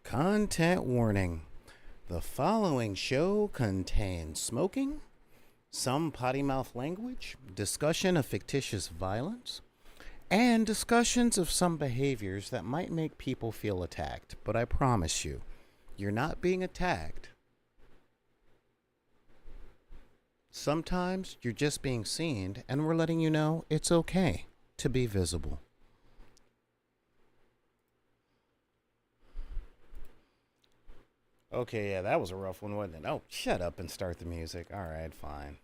Content warning. The following show contains smoking, some potty mouth language, discussion of fictitious violence, and discussions of some behaviors that might make people feel attacked. But I promise you, you're not being attacked. Sometimes you're just being seen, and we're letting you know it's okay to be visible. Okay, yeah, that was a rough one, wasn't it? Oh, shut up and start the music. All right, fine.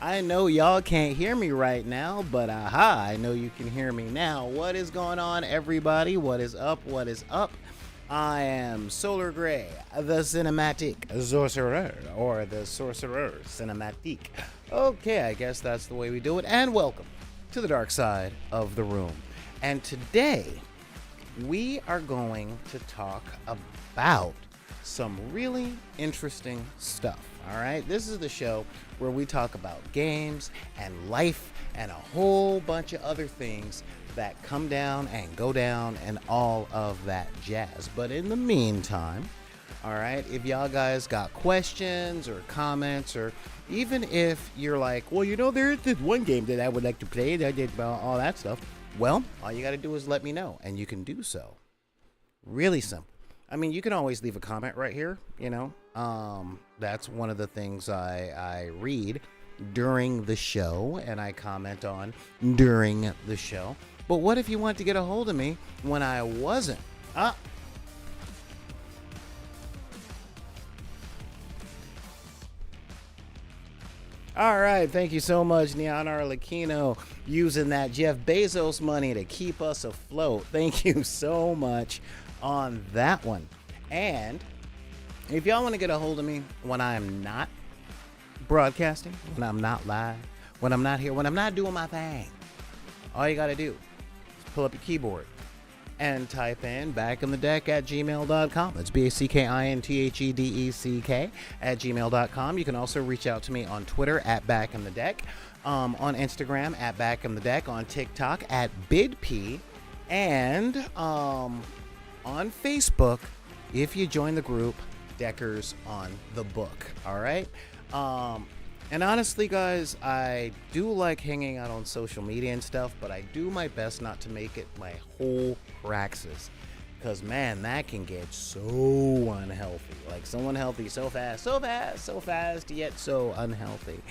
I know y'all can't hear me right now, but aha, I know you can hear me now. What is going on, everybody? What is up? What is up? I am Solar Gray, the cinematic sorcerer, or the sorcerer cinematic. Okay, I guess that's the way we do it. And welcome to the dark side of the room. And today, we are going to talk about some really interesting stuff. All right, this is the show where we talk about games and life and a whole bunch of other things that come down and go down and all of that jazz. But in the meantime, all right, if y'all guys got questions or comments, or even if you're like, well, you know, there's this one game that I would like to play that did about all that stuff, well, all you got to do is let me know, and you can do so. Really simple. I mean, you can always leave a comment right here, you know. That's one of the things I read during the show and I comment on during the show. But what if you want to get a hold of me when I wasn't? All right, thank you so much, Neon Arlecchino, using that Jeff Bezos money to keep us afloat. Thank you so much on that one. And if y'all want to get a hold of me when I am not broadcasting, when I'm not live, when I'm not here, when I'm not doing my thing, all you got to do is pull up your keyboard and type in backinthedeck at gmail.com. That's BACKINTHEDECK at gmail.com. You can also reach out to me on Twitter at backinthedeck, on Instagram at backinthedeck, on TikTok at bidp, and on Facebook if you join the group Deckers on the Book. All right. And honestly, guys, I do like hanging out on social media and stuff, but I do my best not to make it my whole praxis, because man, that can get so unhealthy. Like, so unhealthy, so fast, yet so unhealthy.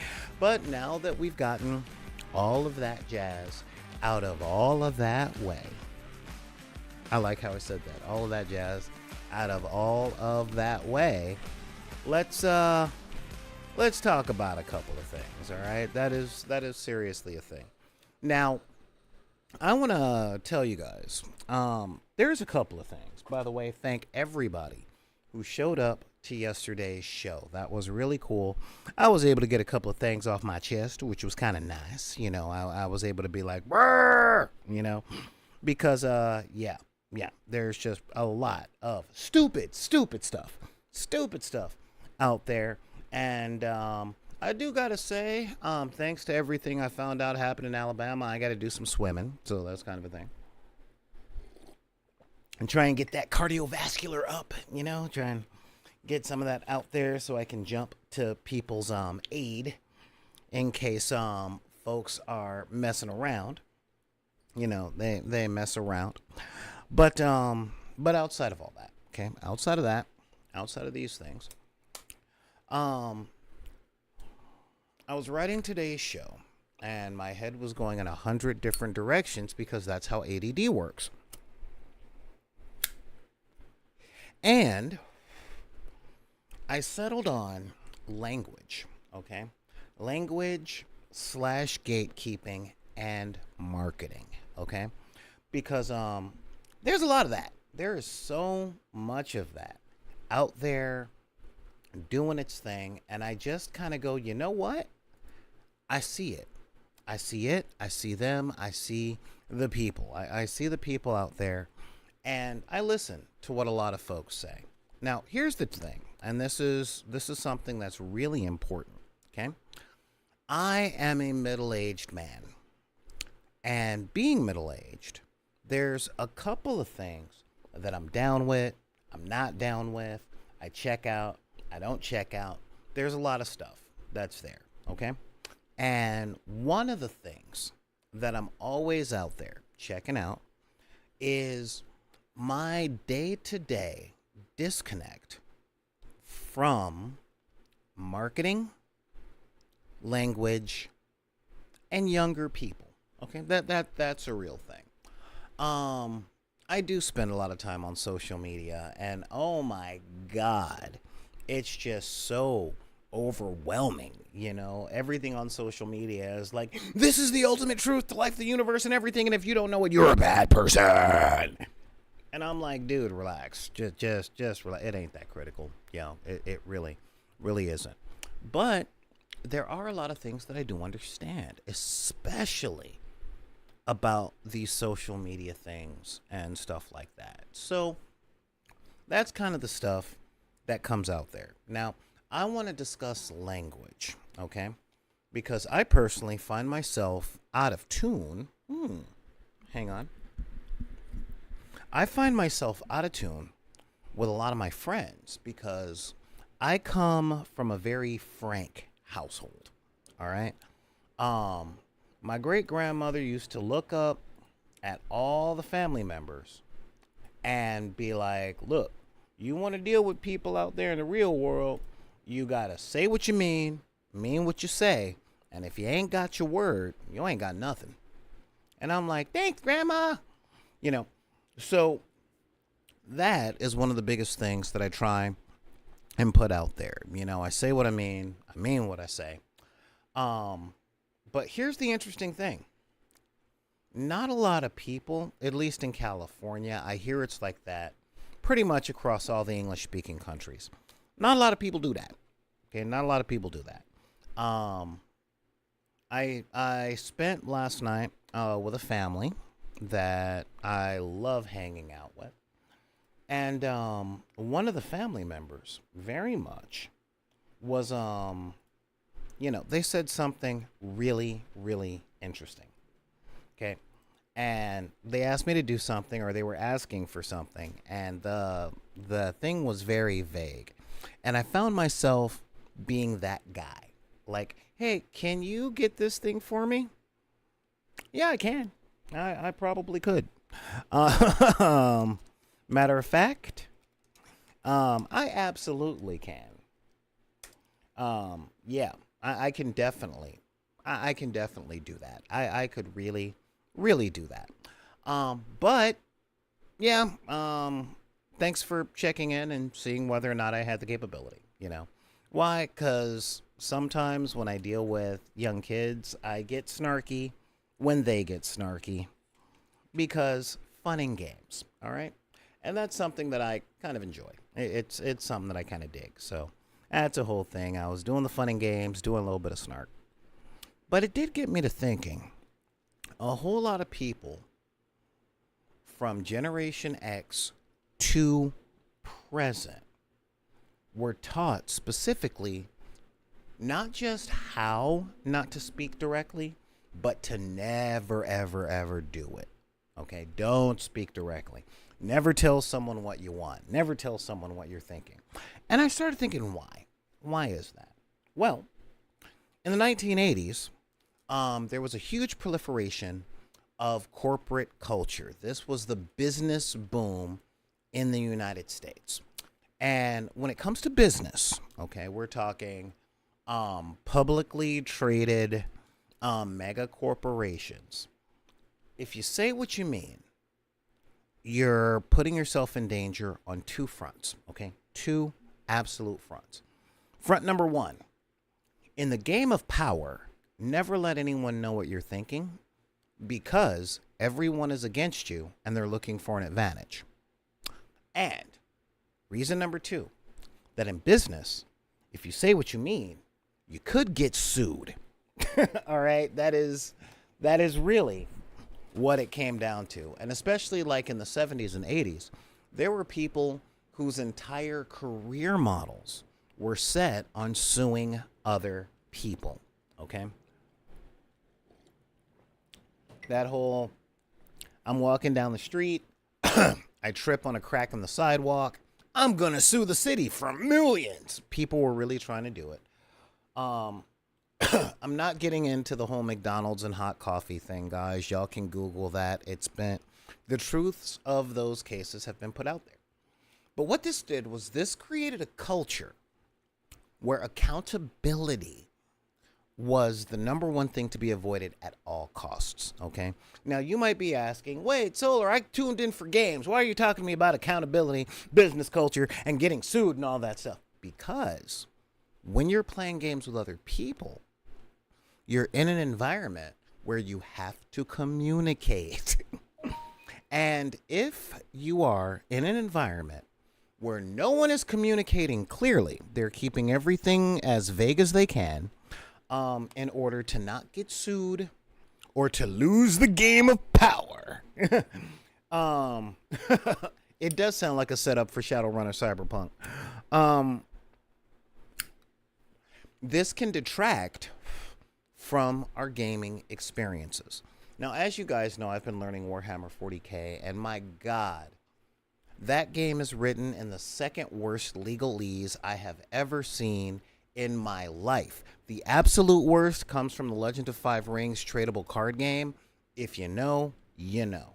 But now that we've gotten all of that jazz out of all of that way, I like how I said that, all of that jazz out of all of that way, let's talk about a couple of things. All right, that is seriously a thing. Now, I want to tell you guys, there's a couple of things. By the way, thank everybody who showed up to yesterday's show. That was really cool. I was able to get a couple of things off my chest, which was kind of nice. You know, I was able to be like, brr, you know, because yeah, there's just a lot of stupid stuff out there. And I do gotta say, thanks to everything I found out happened in Alabama, I gotta do some swimming, so that's kind of a thing. And try and get that cardiovascular up, you know, try and get some of that out there so I can jump to people's aid in case folks are messing around. You know, they mess around. But outside of all that, okay, outside of that, outside of these things, um, I was writing today's show, and my head was going in 100 different directions because that's how ADD works. And I settled on language, okay? Language slash gatekeeping and marketing, okay? Because there's a lot of that. There is so much of that out there doing its thing, and I just kind of go, you know what? I see it. I see it. I see them. I see the people. I see the people out there, and I listen to what a lot of folks say. Now, here's the thing, and this is something that's really important, okay? I am a middle-aged man, and being middle-aged, there's a couple of things that I'm down with, I'm not down with, I check out, I don't check out. There's a lot of stuff that's there, okay? And one of the things that I'm always out there checking out is my day-to-day disconnect from marketing, language, and younger people. Okay, that's a real thing. I do spend a lot of time on social media, and oh my God, it's just so overwhelming. You know, everything on social media is like, this is the ultimate truth to life, the universe, and everything, and if you don't know it, you're a bad person. And I'm like, dude, relax. Just relax. It ain't that critical. You know, it really isn't. But there are a lot of things that I do understand, especially about these social media things and stuff like that. So that's kind of the stuff that comes out there. Now, I want to discuss language, okay? Because I personally find myself out of tune. Hang on. I find myself out of tune with a lot of my friends because I come from a very frank household, all right? My great-grandmother used to look up at all the family members and be like, look, you want to deal with people out there in the real world, you got to say what you mean what you say, and if you ain't got your word, you ain't got nothing. And I'm like, thanks, Grandma. You know, so that is one of the biggest things that I try and put out there. You know, I say what I mean what I say. But here's the interesting thing. Not a lot of people, at least in California, I hear it's like that pretty much across all the English-speaking countries. Not a lot of people do that. Okay, not a lot of people do that. I spent last night with a family that I love hanging out with. And one of the family members very much was they said something really, really interesting. Okay. And they asked me to do something, or they were asking for something, and the thing was very vague. And I found myself being that guy. Like, hey, can you get this thing for me? Yeah, I can. I probably could. Matter of fact, I absolutely can. Yeah, I can definitely do that. I could really do that. But yeah, thanks for checking in and seeing whether or not I had the capability, you know. Why? Because sometimes when I deal with young kids, I get snarky when they get snarky because fun and games, all right? And that's something that I kind of enjoy. It's something that I kind of dig. So that's a whole thing. I was doing the fun and games, doing a little bit of snark. But it did get me to thinking. A whole lot of people from Generation X to present were taught specifically not just how not to speak directly, but to never, ever, ever do it. Okay? Don't speak directly. Never tell someone what you want. Never tell someone what you're thinking. And I started thinking, why? Why is that? Well, in the 1980s, there was a huge proliferation of corporate culture. This was the business boom in the United States. And when it comes to business, okay, we're talking publicly traded mega corporations. If you say what you mean, you're putting yourself in danger on two fronts, okay? Two absolute fronts. Front number one, in the game of power, never let anyone know what you're thinking because everyone is against you and they're looking for an advantage. And reason number two, that in business, if you say what you mean, you could get sued. All right, that is really what it came down to. And especially like in the 70s and 80s, there were people whose entire career models were set on suing other people. Okay? That whole, I'm walking down the street, I trip on a crack in the sidewalk, I'm gonna sue the city for millions. People were really trying to do it. I'm not getting into the whole McDonald's and hot coffee thing, guys. Y'all can Google that. The truths of those cases have been put out there. But what this did was this created a culture where accountability was the number one thing to be avoided at all costs, okay? Now, you might be asking, wait, Solar, I tuned in for games. Why are you talking to me about accountability, business culture, and getting sued and all that stuff? Because when you're playing games with other people, you're in an environment where you have to communicate. And if you are in an environment where no one is communicating clearly, they're keeping everything as vague as they can, in order to not get sued or to lose the game of power. It does sound like a setup for Shadowrunner Cyberpunk. This can detract from our gaming experiences. Now, as you guys know, I've been learning Warhammer 40K, and my God, that game is written in the second worst legalese I have ever seen in my life. The absolute worst comes from the Legend of Five Rings tradable card game. If you know, you know.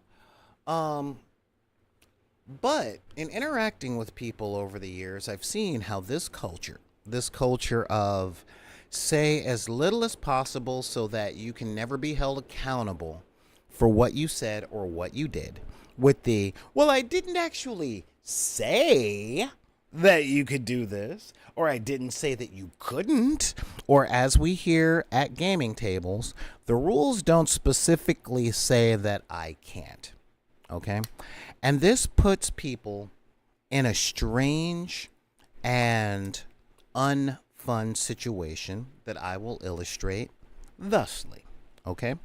But in interacting with people over the years, I've seen how this culture of say as little as possible so that you can never be held accountable for what you said or what you did, with the, well, I didn't actually say that you could do this, or I didn't say that you couldn't, or as we hear at gaming tables, the rules don't specifically say that I can't. Okay? And this puts people in a strange and unfun situation that I will illustrate thusly. Okay?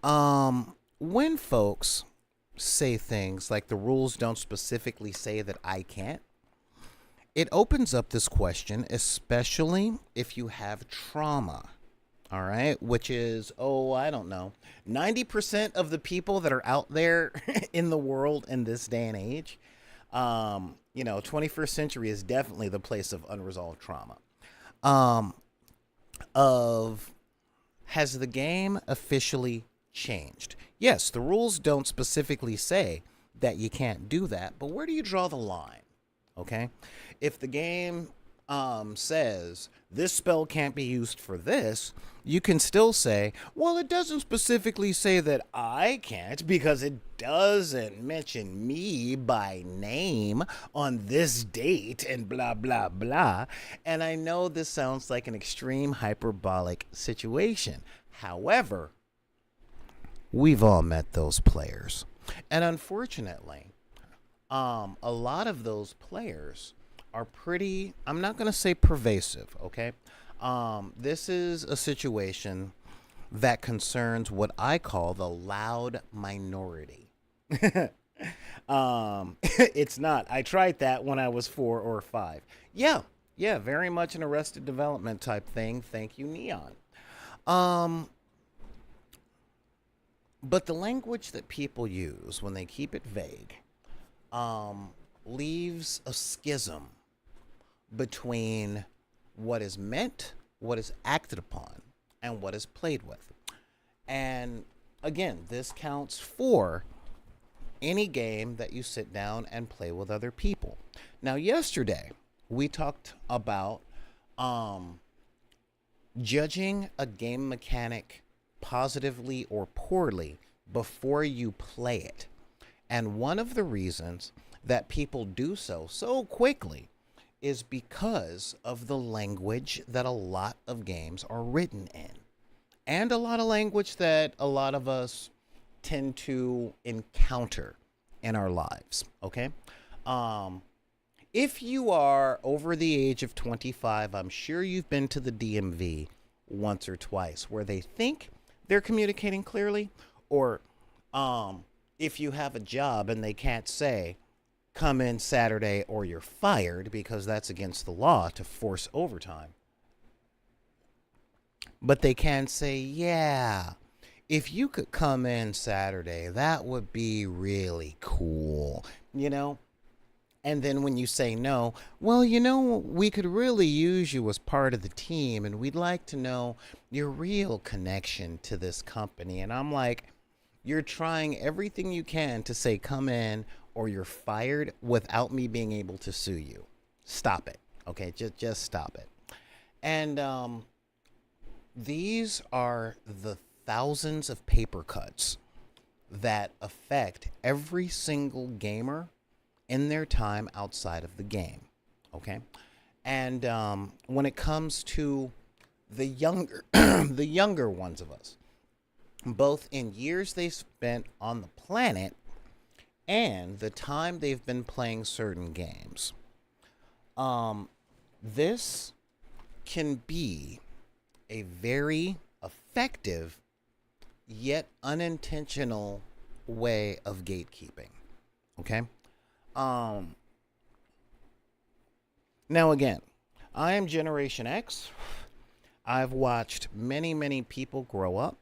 When folks say things like the rules don't specifically say that I can't, it opens up this question, especially if you have trauma, all right, which is, I don't know, 90% of the people that are out there in the world in this day and age. 21st century is definitely the place of unresolved trauma. Has the game officially changed? Yes, the rules don't specifically say that you can't do that, but where do you draw the line? Okay? If the game says this spell can't be used for this, you can still say, well, it doesn't specifically say that I can't because it doesn't mention me by name on this date and blah, blah, blah. And I know this sounds like an extreme hyperbolic situation. However, we've all met those players. And unfortunately, a lot of those players are pretty, I'm not going to say pervasive, okay? This is a situation that concerns what I call the loud minority. It's not. I tried that when I was 4 or 5. Yeah, very much an Arrested Development type thing. Thank you, Neon. But the language that people use when they keep it vague leaves a schism between what is meant, what is acted upon, and what is played with. And again, this counts for any game that you sit down and play with other people. Now, yesterday, we talked about um, judging a game mechanic positively or poorly before you play it. And one of the reasons that people do so quickly is because of the language that a lot of games are written in, and a lot of language that a lot of us tend to encounter in our lives. Okay. Um, if you are over the age of 25, I'm sure you've been to the DMV once or twice where they think they're communicating clearly, or if you have a job and they can't say, come in Saturday or you're fired, because that's against the law to force overtime. But they can say, yeah, if you could come in Saturday, that would be really cool, you know? And then when you say no, well, we could really use you as part of the team and we'd like to know your real connection to this company. And I'm like, you're trying everything you can to say come in or you're fired without me being able to sue you. Stop it. Okay, just stop it. And these are the thousands of paper cuts that affect every single gamer in their time outside of the game. Okay, and when it comes to the younger the younger ones of us, both in years they spent on the planet and the time they've been playing certain games, this can be a very effective yet unintentional way of gatekeeping. Okay. Now again, I am Generation X. I've watched many people grow up.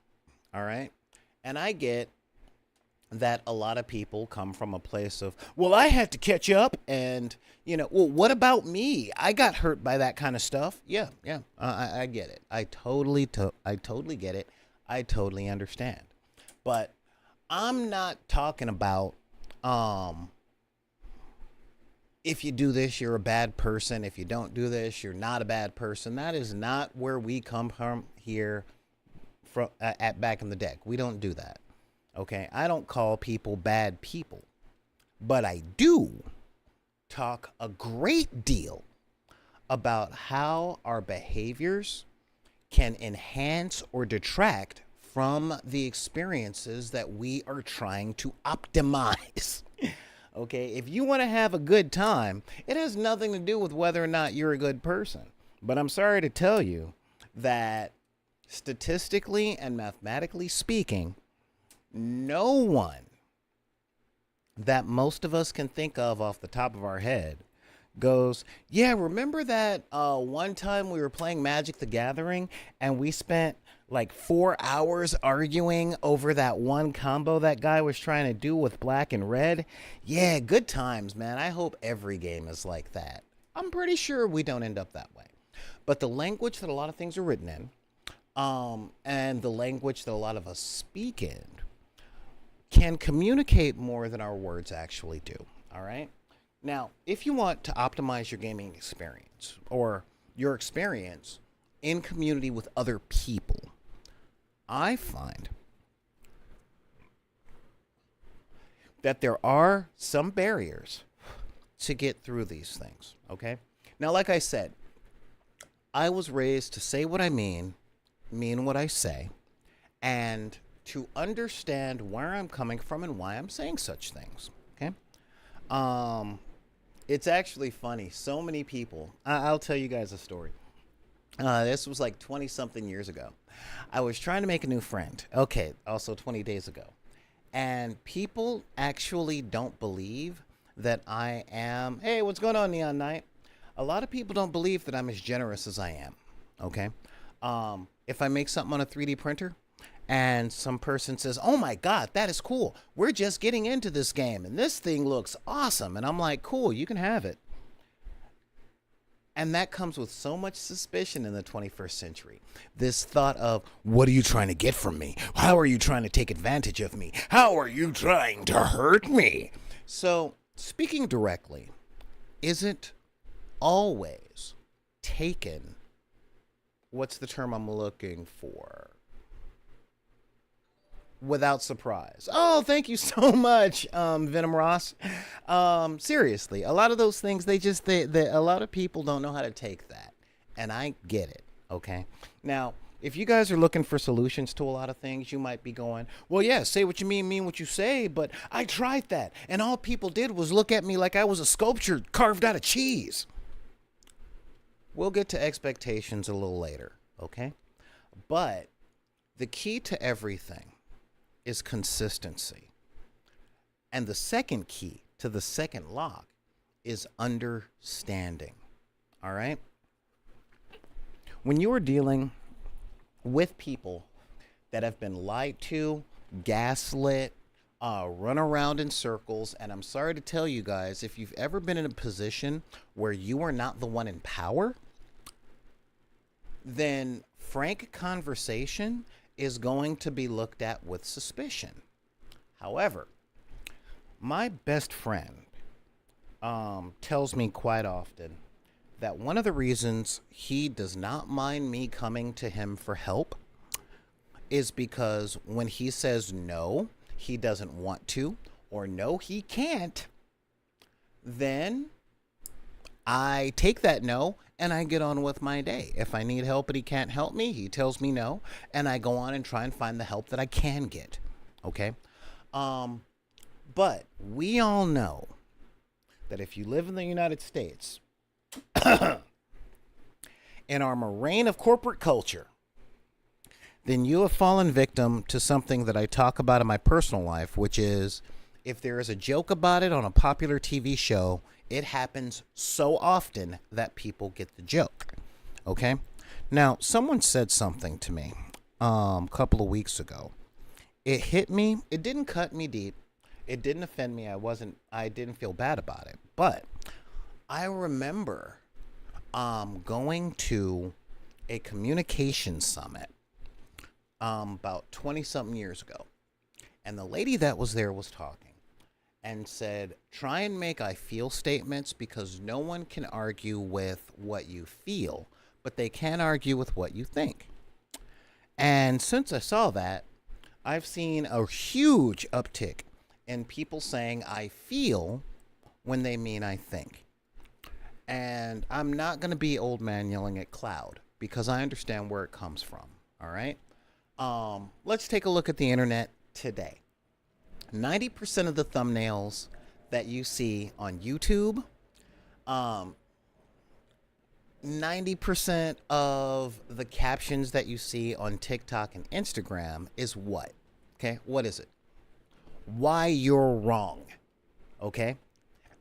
All right. And I get that a lot of people come from a place of, well, I had to catch up, and well, what about me? I got hurt by that kind of stuff. Yeah. I get it. I totally get it. I totally understand. But I'm not talking about if you do this, you're a bad person. If you don't do this, you're not a bad person. That is not where we come from here at Back in the Deck. We don't do that. Okay, I don't call people bad people, but I do talk a great deal about how our behaviors can enhance or detract from the experiences that we are trying to optimize. Okay, if you want to have a good time, it has nothing to do with whether or not you're a good person. But I'm sorry to tell you that statistically and mathematically speaking, no one that most of us can think of off the top of our head goes, yeah, remember that one time we were playing Magic the Gathering and we spent like 4 hours arguing over that one combo that guy was trying to do with black and red? Yeah, good times, man. I hope every game is like that. I'm pretty sure we don't end up that way. But the language that a lot of things are written in, and the language that a lot of us speak in, can communicate more than our words actually do. All right. Now, if you want to optimize your gaming experience or your experience in community with other people, I find that there are some barriers to get through these things. Okay. Now, like I said, I was raised to say what I mean what I say, and to understand where I'm coming from and why I'm saying such things. Okay. It's actually funny. So many people, I'll tell you guys a story. This was like 20 something years ago. I was trying to make a new friend. Okay. Also 20 days ago. And people actually don't believe that I am, hey, what's going on, Neon Knight? A lot of people don't believe that I'm as generous as I am. Okay. If I make something on a 3D printer, and some person says, oh my God, that is cool. We're just getting into this game and this thing looks awesome. And I'm like, cool, you can have it. And that comes with so much suspicion in the 21st century. This thought of, what are you trying to get from me? How are you trying to take advantage of me? How are you trying to hurt me? So, speaking directly, isn't always taken, what's the term I'm looking for? Without surprise. Oh, thank you so much, Venom Ross. Seriously, a lot of those things, a lot of people don't know how to take that. And I get it, okay? Now, if you guys are looking for solutions to a lot of things, you might be going, well, yeah, say what you mean what you say, but I tried that. And all people did was look at me like I was a sculpture carved out of cheese. We'll get to expectations a little later, okay? But the key to everything is consistency. And the second key to the second lock is understanding. All right? When you are dealing with people that have been lied to, gaslit, run around in circles, and I'm sorry to tell you guys, if you've ever been in a position where you are not the one in power, then frank conversation is going to be looked at with suspicion. However, my best friend tells me quite often that one of the reasons he does not mind me coming to him for help is because when he says no, he doesn't want to, or no, he can't, then I take that no and I get on with my day. If I need help and he can't help me, he tells me no, and I go on and try and find the help that I can get. Okay? But we all know that if you live in the United States, in our moraine of corporate culture, then you have fallen victim to something that I talk about in my personal life, which is if there is a joke about it on a popular TV show, it happens so often that people get the joke. Okay? Now, someone said something to me a couple of weeks ago. It hit me. It didn't cut me deep. It didn't offend me. I didn't feel bad about it. But I remember going to a communication summit about 20-something years ago. And the lady that was there was talking and said, try and make I feel statements because no one can argue with what you feel, but they can argue with what you think. And since I saw that, I've seen a huge uptick in people saying I feel when they mean I think. And I'm not going to be old man yelling at cloud because I understand where it comes from. All right. Let's take a look at the internet today. 90% of the thumbnails that you see on YouTube, 90% of the captions that you see on TikTok and Instagram is what? Okay. What is it? Why you're wrong. Okay.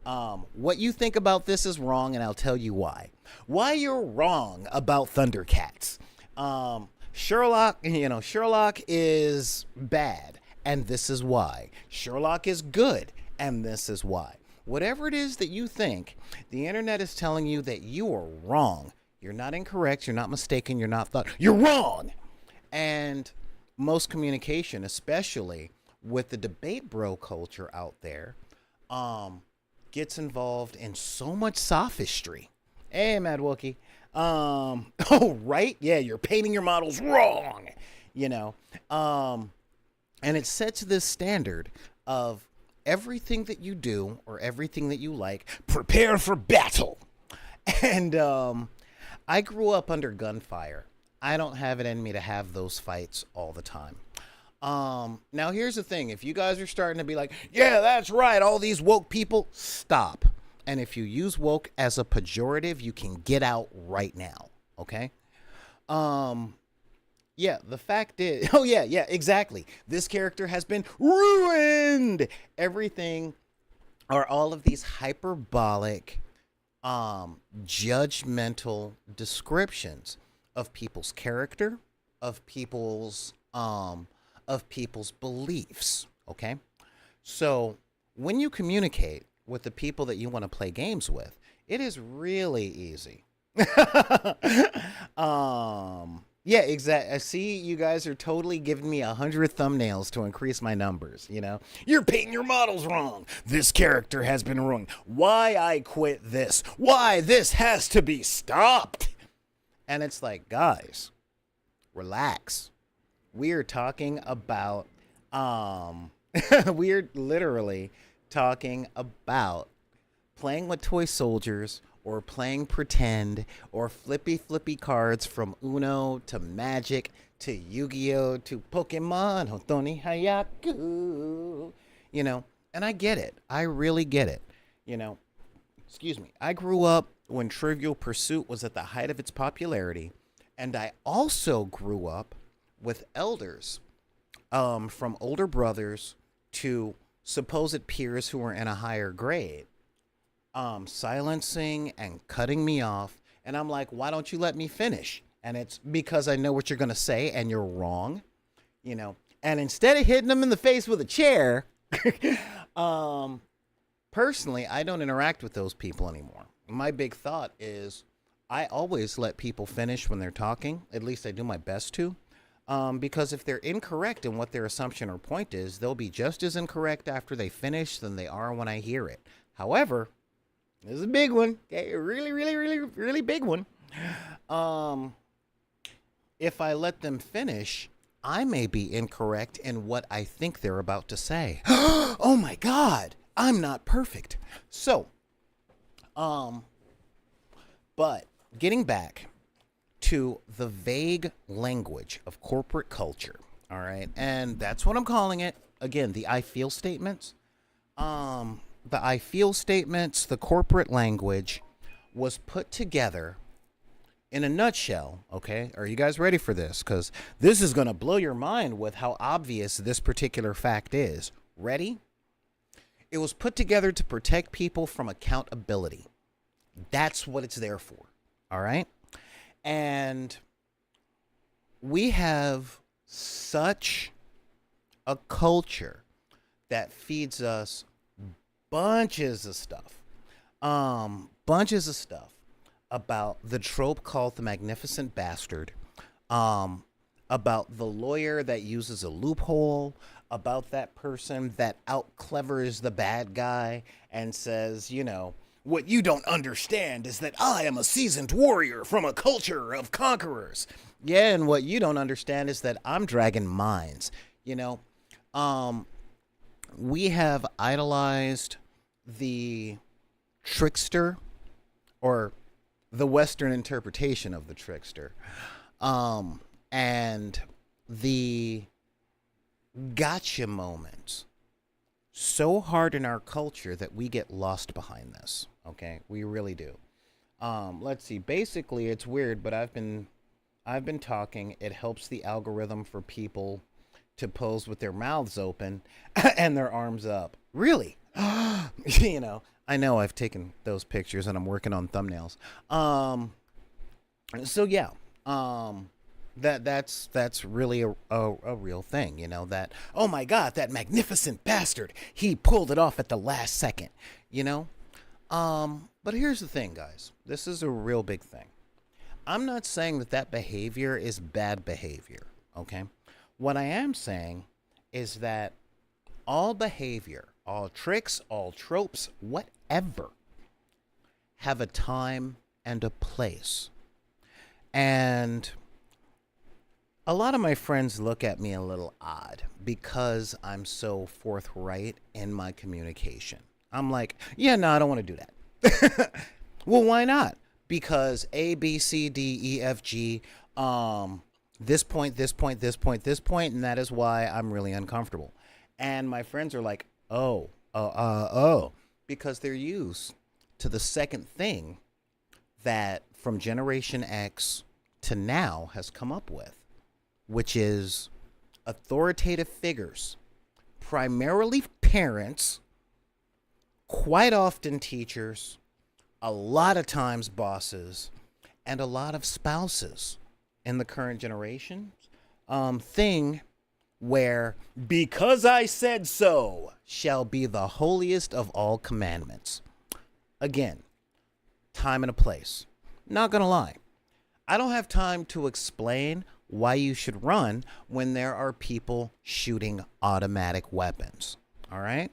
What you think about this is wrong, and I'll tell you why. Why you're wrong about Thundercats. Sherlock is bad, and this is why. Sherlock is good, and this is why. Whatever it is that you think, the internet is telling you that you are wrong. You're not incorrect, you're not mistaken, you're not thought. You're wrong! And most communication, especially with the debate bro culture out there, gets involved in so much sophistry. Hey, Mad Wookie. Oh, right? Yeah, you're painting your models wrong. And it sets this standard of everything that you do or everything that you like, prepare for battle. And I grew up under gunfire. I don't have it in me to have those fights all the time. Now here's the thing. If you guys are starting to be like, yeah, that's right, all these woke people, stop. And if you use woke as a pejorative, you can get out right now. Okay? Yeah, the fact is, oh yeah, exactly. This character has been ruined. Everything are all of these hyperbolic, judgmental descriptions of people's character, of people's beliefs. Okay? So when you communicate with the people that you want to play games with, it is really easy. Yeah, exactly. See, you guys are totally giving me 100 thumbnails to increase my numbers. You're painting your models wrong. This character has been ruined. Why I quit this? Why this has to be stopped? And it's like, guys, relax. We're talking about, we're literally talking about playing with toy soldiers or playing pretend or flippy cards from Uno to Magic to Yu-Gi-Oh to Pokemon Hotoni Hayaku. And I get it. I really get it. You know, Excuse me. I grew up when Trivial Pursuit was at the height of its popularity, and I also grew up with elders, from older brothers to supposed peers who were in a higher grade, silencing and cutting me off. And I'm like, why don't you let me finish? And it's because I know what you're going to say and you're wrong, you know. And instead of hitting them in the face with a chair, personally, I don't interact with those people anymore. My big thought is I always let people finish when they're talking. At least I do my best to. Because if they're incorrect in what their assumption or point is, they'll be just as incorrect after they finish than they are when I hear it. However, this is a big one. Okay, a really, really, really, really big one. If I let them finish, I may be incorrect in what I think they're about to say. Oh my God, I'm not perfect. So, but getting back to the vague language of corporate culture, all right, and that's what I'm calling it. Again, the I feel statements. The I feel statements, the corporate language was put together in a nutshell, okay? Are you guys ready for this? Because this is going to blow your mind with how obvious this particular fact is. Ready? It was put together to protect people from accountability. That's what it's there for, all right? And we have such a culture that feeds us bunches of stuff about the trope called the magnificent bastard, about the lawyer that uses a loophole, about that person that out clevers the bad guy and says, what you don't understand is that I am a seasoned warrior from a culture of conquerors. Yeah, and what you don't understand is that I'm dragging mines. We have idolized the trickster, or the Western interpretation of the trickster, and the gotcha moments so hard in our culture that we get lost behind this. Okay, we really do. Let's see. Basically, it's weird, but I've been talking. It helps the algorithm for people to pose with their mouths open and their arms up. Really? I know I've taken those pictures and I'm working on thumbnails. So yeah, that's really a real thing, that, oh my God, that magnificent bastard, he pulled it off at the last second, but here's the thing, guys, this is a real big thing. I'm not saying that behavior is bad behavior, okay? What I am saying is that all behavior, all tricks, all tropes, whatever, have a time and a place. And a lot of my friends look at me a little odd because I'm so forthright in my communication. I'm like, yeah, no, I don't want to do that. Well, why not? Because A, B, C, D, E, F, G, this point, and that is why I'm really uncomfortable. And my friends are like, oh, because they're used to the second thing that from Generation X to now has come up with, which is authoritative figures, primarily parents, quite often teachers, a lot of times bosses, and a lot of spouses in the current generation thing where because I said so shall be the holiest of all commandments. Again, time and a place. Not gonna lie, I don't have time to explain why you should run when there are people shooting automatic weapons. All right?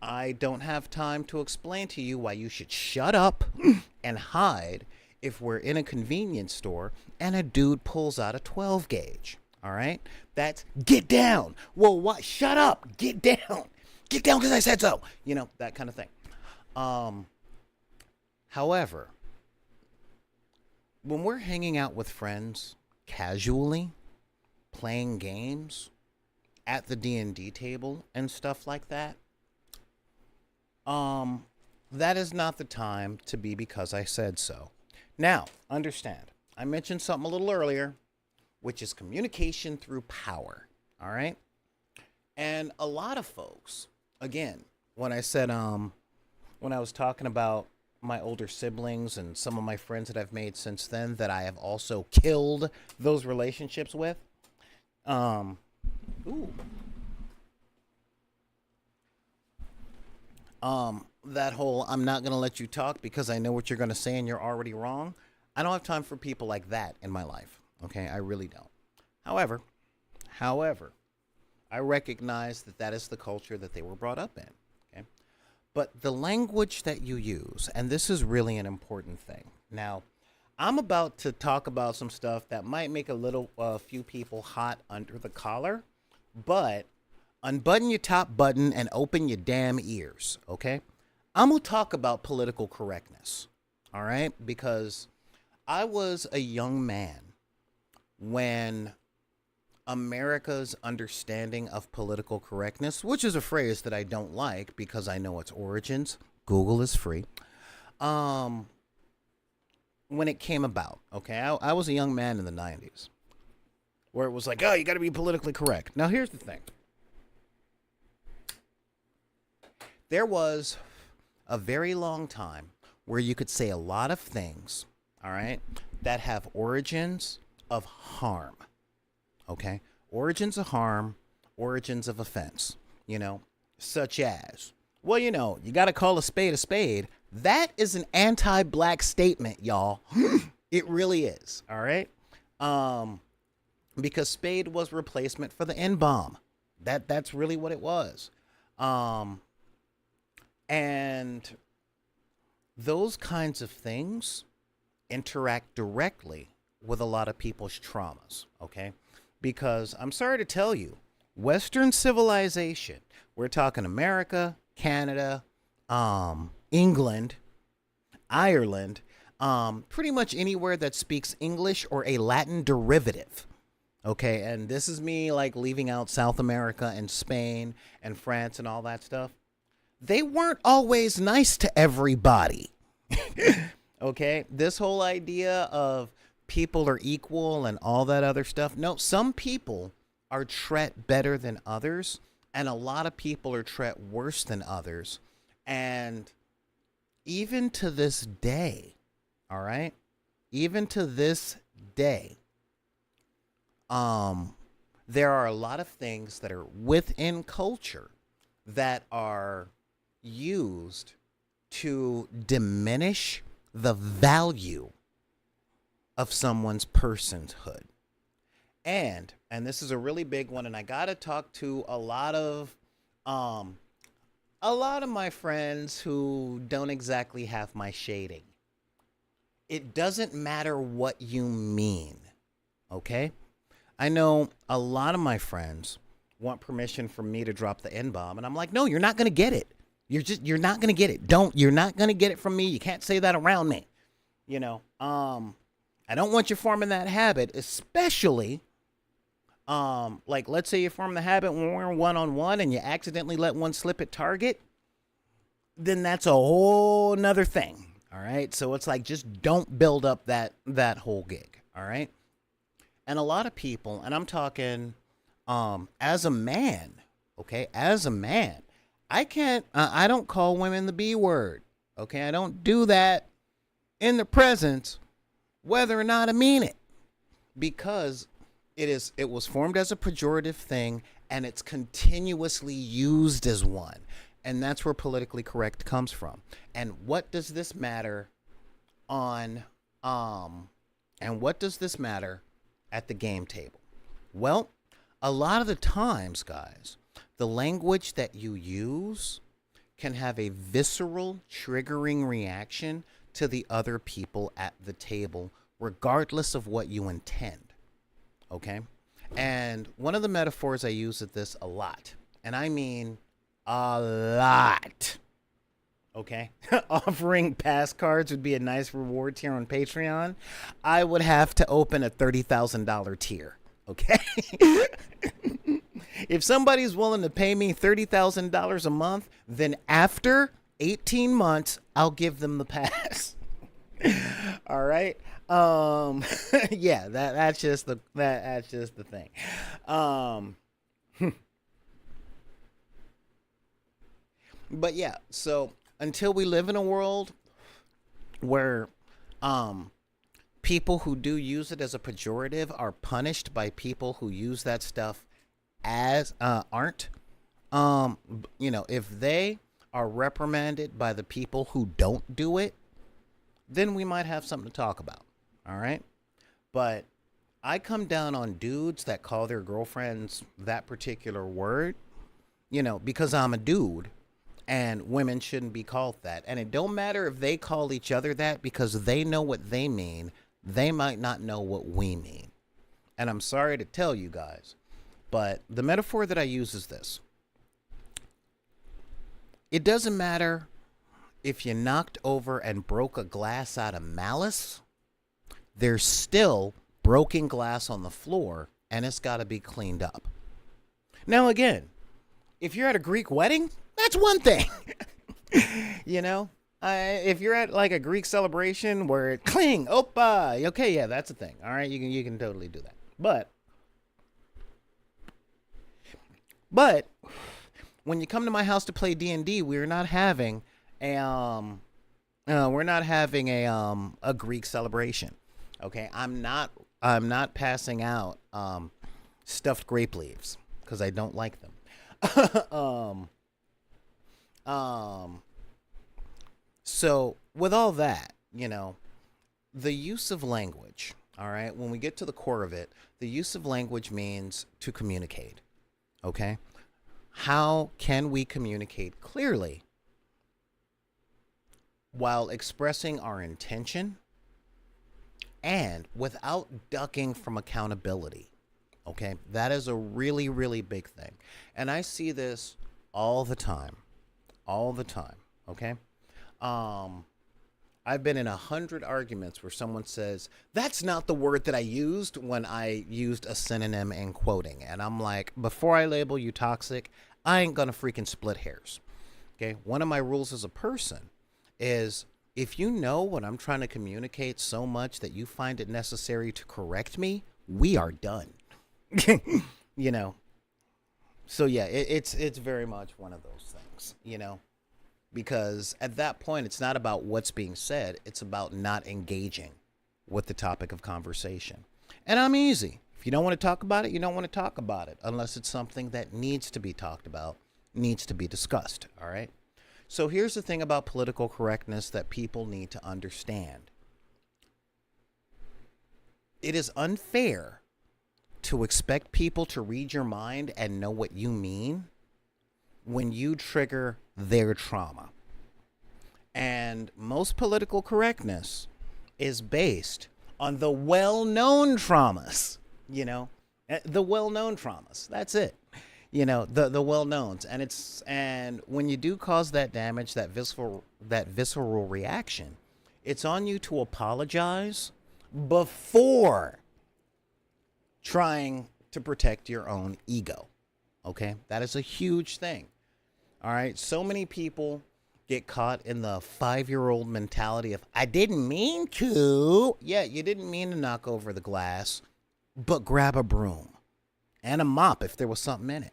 I don't have time to explain to you why you should shut up and hide if we're in a convenience store and a dude pulls out a 12 gauge. All right? That's get down. Well, what? Shut up. Get down. Get down because I said so. You know, that kind of thing. However, when we're hanging out with friends casually, playing games at the D&D table and stuff like that, that is not the time to be because I said so. Now, understand, I mentioned something a little earlier, which is communication through power. All right? And a lot of folks, again, when I said, when I was talking about my older siblings and some of my friends that I've made since then that I have also killed those relationships with, that whole I'm not going to let you talk because I know what you're going to say and you're already wrong. I don't have time for people like that in my life. Okay, I really don't. However, I recognize that that is the culture that they were brought up in. Okay, but the language that you use, and this is really an important thing. Now, I'm about to talk about some stuff that might make a few people hot under the collar, but unbutton your top button and open your damn ears, okay? I'm going to talk about political correctness, all right? Because I was a young man when America's understanding of political correctness, which is a phrase that I don't like because I know its origins, Google is free, when it came about, okay? I was a young man in the 90s where it was like, oh, you got to be politically correct. Now, here's the thing. There was a very long time where you could say a lot of things, all right, that have origins of harm, okay? Origins of harm, origins of offense, you know, such as, well, you know, you got to call a spade a spade. That is an anti-black statement, y'all. It really is, all right? Because spade was replacement for the N-bomb. That's really what it was. And those kinds of things interact directly with a lot of people's traumas, okay? Because I'm sorry to tell you, Western civilization, we're talking America, Canada, England, Ireland, pretty much anywhere that speaks English or a Latin derivative, okay? And this is me like leaving out South America and Spain and France and all that stuff. They weren't always nice to everybody. Okay? This whole idea of people are equal and all that other stuff. No, some people are treated better than others, and a lot of people are treated worse than others. And even to this day, all right? Even to this day, there are a lot of things that are within culture that are used to diminish the value of someone's personhood. And this is a really big one, and I got to talk to a lot of my friends who don't exactly have my shading. It doesn't matter what you mean, okay? I know a lot of my friends want permission from me to drop the N-bomb, and I'm like, no, you're not going to get it. You're not going to get it. You're not going to get it from me. You can't say that around me. You know, I don't want you forming that habit, especially, like, let's say you form the habit when we're one-on-one and you accidentally let one slip at target, then that's a whole nother thing. All right. So it's like, just don't build up that whole gig. All right. And a lot of people, and I'm talking, as a man, okay, as a man, I don't call women the B word. Okay. I don't do that in the presence, whether or not I mean it, because it was formed as a pejorative thing and it's continuously used as one. And that's where politically correct comes from. And what does this matter as at the game table? Well, a lot of the times, guys, the language that you use can have a visceral, triggering reaction to the other people at the table, regardless of what you intend. Okay? And one of the metaphors I use at this a lot, and I mean a lot. Okay? Offering pass cards would be a nice reward tier on Patreon. I would have to open a $30,000 tier. Okay? If somebody's willing to pay me $30,000 a month, then after 18 months, I'll give them the pass. All right. Yeah, that's just the thing. But yeah, so until we live in a world where people who do use it as a pejorative are punished by people who use that stuff as aren't, if they are reprimanded by the people who don't do it, then we might have something to talk about. All right. But I come down on dudes that call their girlfriends that particular word, because I'm a dude, and women shouldn't be called that. And it don't matter if they call each other that, because they know what they mean. They might not know what we mean. And I'm sorry to tell you guys, but the metaphor that I use is this. It doesn't matter if you knocked over and broke a glass out of malice. There's still broken glass on the floor, and it's got to be cleaned up. Now, again, if you're at a Greek wedding, that's one thing. If you're at like a Greek celebration where it cling, opa, okay, yeah, that's a thing. All right, you can totally do that. But when you come to my house to play D&D, we're not having a Greek celebration. Okay, I'm not passing out stuffed grape leaves because I don't like them. So with all that, the use of language, all right, when we get to the core of it, the use of language means to communicate. Okay? How can we communicate clearly while expressing our intention and without ducking from accountability? Okay? That is a really, really big thing. And I see this all the time. Okay? I've been in 100 arguments where someone says, that's not the word that I used when I used a synonym in quoting. And I'm like, before I label you toxic, I ain't gonna freaking split hairs. Okay? One of my rules as a person is, if you know what I'm trying to communicate so much that you find it necessary to correct me, we are done. So yeah, it's very much one of those things, because at that point, it's not about what's being said. It's about not engaging with the topic of conversation. And I'm easy. If you don't want to talk about it, you don't want to talk about it, unless it's something that needs to be talked about, needs to be discussed. All right. So here's the thing about political correctness that people need to understand. It is unfair to expect people to read your mind and know what you mean when you trigger their trauma. And most political correctness is based on the well-known traumas, the well-known traumas. That's it. The well-knowns. And when you do cause that damage, that visceral reaction, it's on you to apologize before trying to protect your own ego. Okay? That is a huge thing. All right? So many people get caught in the 5-year-old mentality of, I didn't mean to. Yeah, you didn't mean to knock over the glass, but grab a broom and a mop if there was something in it,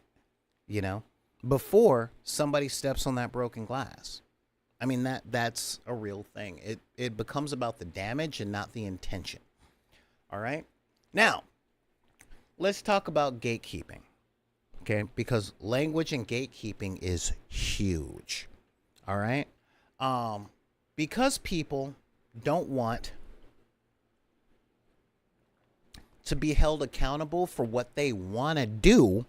before somebody steps on that broken glass. I mean, that's a real thing. It becomes about the damage and not the intention. All right? Now, let's talk about gatekeeping. Okay? Because language and gatekeeping is huge. All right? Because people don't want to be held accountable for what they want to do,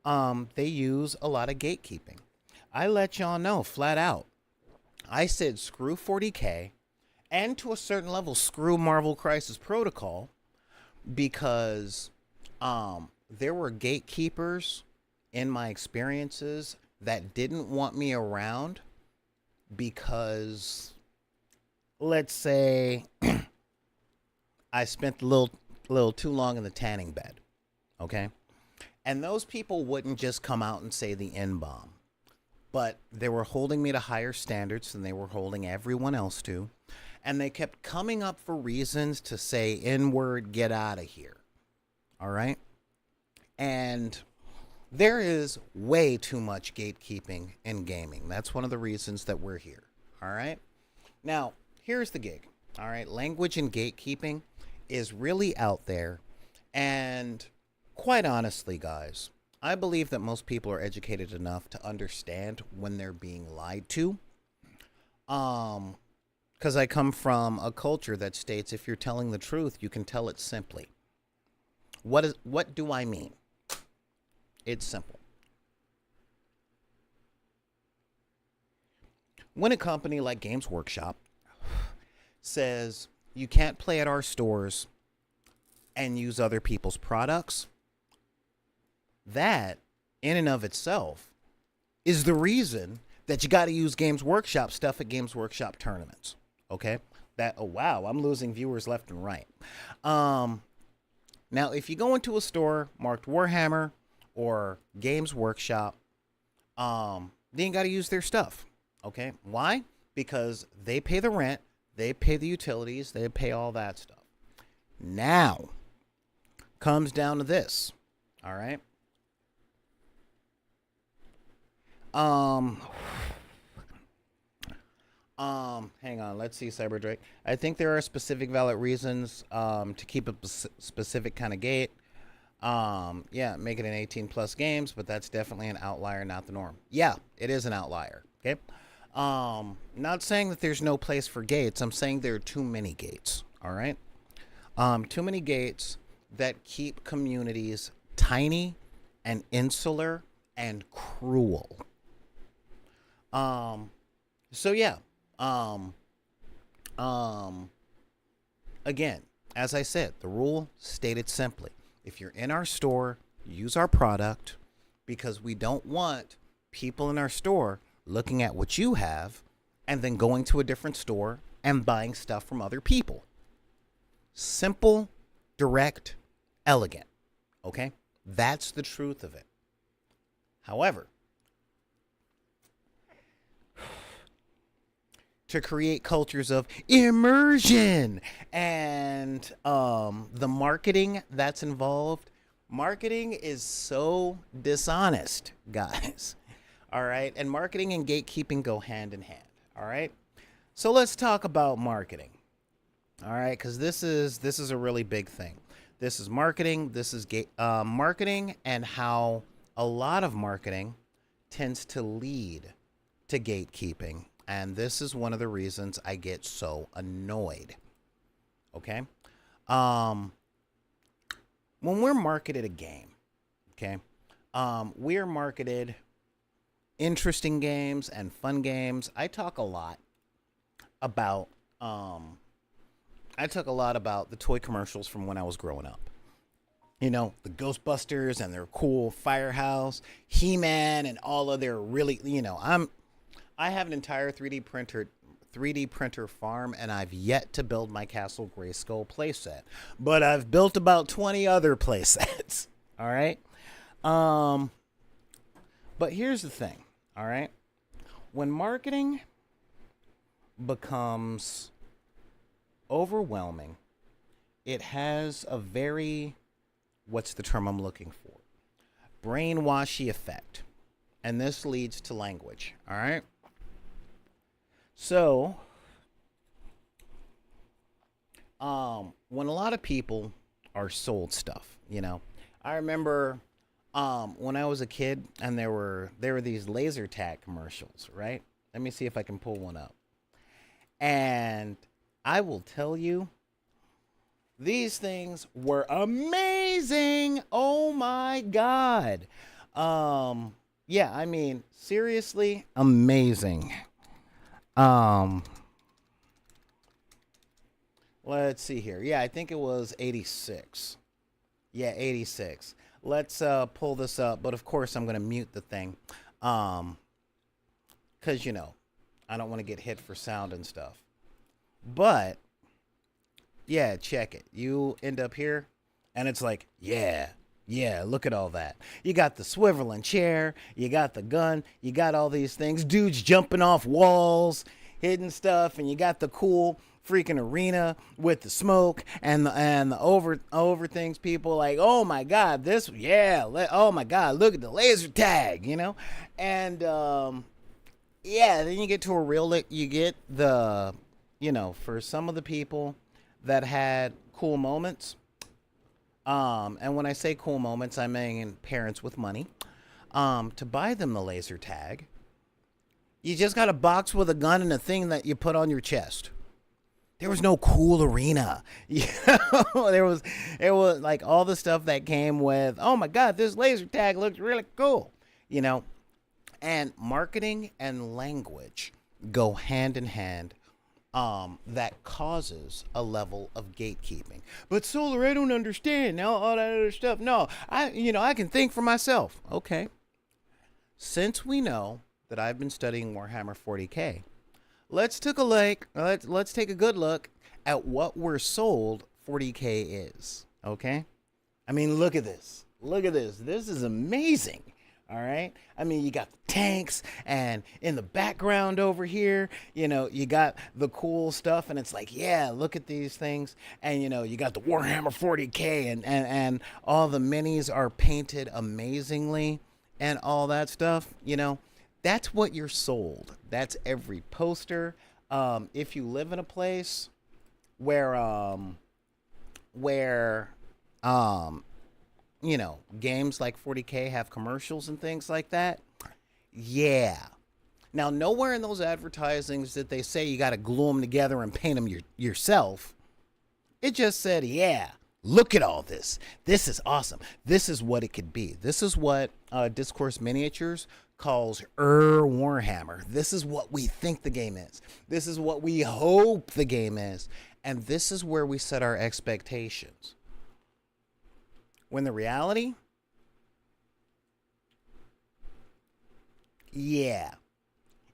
they use a lot of gatekeeping. I let y'all know flat out. I said screw 40K and to a certain level screw Marvel Crisis Protocol because there were gatekeepers in my experiences that didn't want me around because, let's say, I spent a little too long in the tanning bed, okay? And those people wouldn't just come out and say the N-bomb, but they were holding me to higher standards than they were holding everyone else to, and they kept coming up for reasons to say N-word, get out of here, all right? And there is way too much gatekeeping in gaming. That's one of the reasons that we're here, all right? Now, here's the gig, all right? Language and gatekeeping is really out there, and quite honestly, guys, I believe that most people are educated enough to understand when they're being lied to. Because I come from a culture that states if you're telling the truth, you can tell it simply. What do I mean? It's simple. When a company like Games Workshop says you can't play at our stores and use other people's products, that in and of itself is the reason that you got to use Games Workshop stuff at Games Workshop tournaments. Okay? Oh wow, I'm losing viewers left and right. Now, if you go into a store marked Warhammer or Games Workshop, then you got to use their stuff. Okay? Why? Because they pay the rent, they pay the utilities, they pay all that stuff. Now, comes down to this. All right? Hang on. Let's see, Cyberdrake. I think there are specific valid reasons to keep a specific kind of gate. Yeah, make it an 18 plus games, but that's definitely an outlier, not the norm. Yeah, it is an outlier. Okay. Not saying that there's no place for gates. I'm saying there are too many gates. All right. Too many gates that keep communities tiny and insular and cruel. So yeah. Again, as I said, the rule stated simply. If you're in our store, use our product, because we don't want people in our store looking at what you have and then going to a different store and buying stuff from other people. Simple, direct, elegant. Okay? That's the truth of it. However, to create cultures of immersion and the marketing that's involved. Marketing is so dishonest, guys. All right. And marketing and gatekeeping go hand in hand. All right. So let's talk about marketing. All right. Because this is a really big thing. This is marketing. This is marketing, and how a lot of marketing tends to lead to gatekeeping. And this is one of the reasons I get so annoyed. Okay? When we're marketed a game, okay, we are marketed interesting games and fun games. I talk a lot about the toy commercials from when I was growing up. You know, the Ghostbusters and their cool Firehouse, He-Man, and all of their really, I have an entire 3D printer farm, and I've yet to build my Castle Grayskull playset. But I've built about 20 other playsets. All right? But here's the thing. All right? When marketing becomes overwhelming, it has a very, what's the term I'm looking for? Brainwashy effect. And this leads to language. All right? So, when a lot of people are sold stuff, I remember when I was a kid and there were these laser tag commercials, right? Let me see if I can pull one up. And I will tell you, These things were amazing. Oh my God. Yeah, I mean, seriously, amazing. Um, let's see here. Yeah, I think it was 86. Yeah, 86. Let's pull this up, but of course I'm going to mute the thing. Um, cuz I don't want to get hit for sound and stuff. But yeah, check it. You end up here, and it's like, yeah, yeah, look at all that. You got the swiveling chair, you got the gun, you got all these things, dudes jumping off walls, hitting stuff, and you got the cool freaking arena with the smoke and the over things. People like, oh my god, this, yeah, oh my god, look at the laser tag, and yeah, then you get to a real, you get the, for some of the people that had cool moments. And when I say cool moments, I mean parents with money. To buy them the laser tag, you just got a box with a gun and a thing that you put on your chest. There was no cool arena. There was, it was like all the stuff that came with, oh my God, this laser tag looks really cool. And marketing and language go hand in hand. That causes a level of gatekeeping. But Solar, I don't understand now all that other stuff. No, I can think for myself. Okay. Since we know that I've been studying Warhammer 40K, let's take a look. Let's take a good look at what we're sold 40K is. Okay. I mean, look at this. Look at this. This is amazing. All right. I mean, you got the tanks, and in the background over here, you got the cool stuff, and it's like, yeah, look at these things. And, you got the Warhammer 40K, and all the minis are painted amazingly and all that stuff. That's what you're sold. That's every poster. If you live in a place where games like 40K have commercials and things like that. Yeah. Now, nowhere in those advertisings did they say you got to glue them together and paint them yourself. It just said, yeah, look at all this. This is awesome. This is what it could be. This is what Discourse Miniatures calls Warhammer. This is what we think the game is. This is what we hope the game is. And this is where we set our expectations. When the reality, yeah,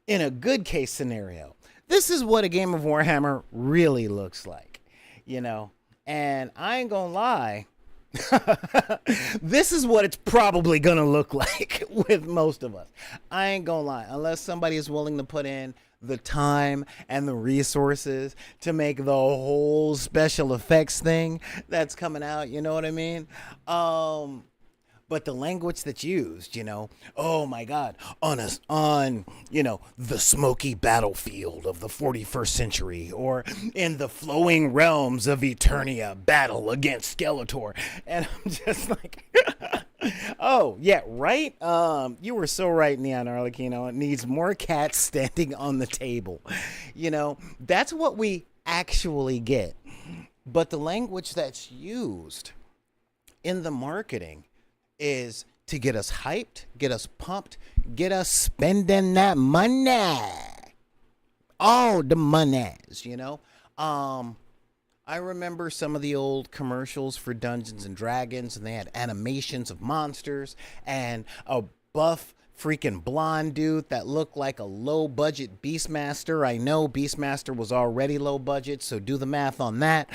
in a good case scenario, this is what a game of Warhammer really looks like, and I ain't gonna lie, this is what it's probably gonna look like with most of us. I ain't gonna lie, unless somebody is willing to put in the time and the resources to make the whole special effects thing that's coming out, you know what I mean? But the language that's used, oh my God, on the smoky battlefield of the 41st century, or in the flowing realms of Eternia, battle against Skeletor. And I'm just like, oh, yeah, right? You were so right, Neon Arlecchino. It needs more cats standing on the table. That's what we actually get. But the language that's used in the marketing is to get us hyped, get us pumped, get us spending that money. All the monies, I remember some of the old commercials for Dungeons and Dragons, and they had animations of monsters and a buff freaking blonde dude that looked like a low budget Beastmaster. I know Beastmaster was already low budget, so do the math on that.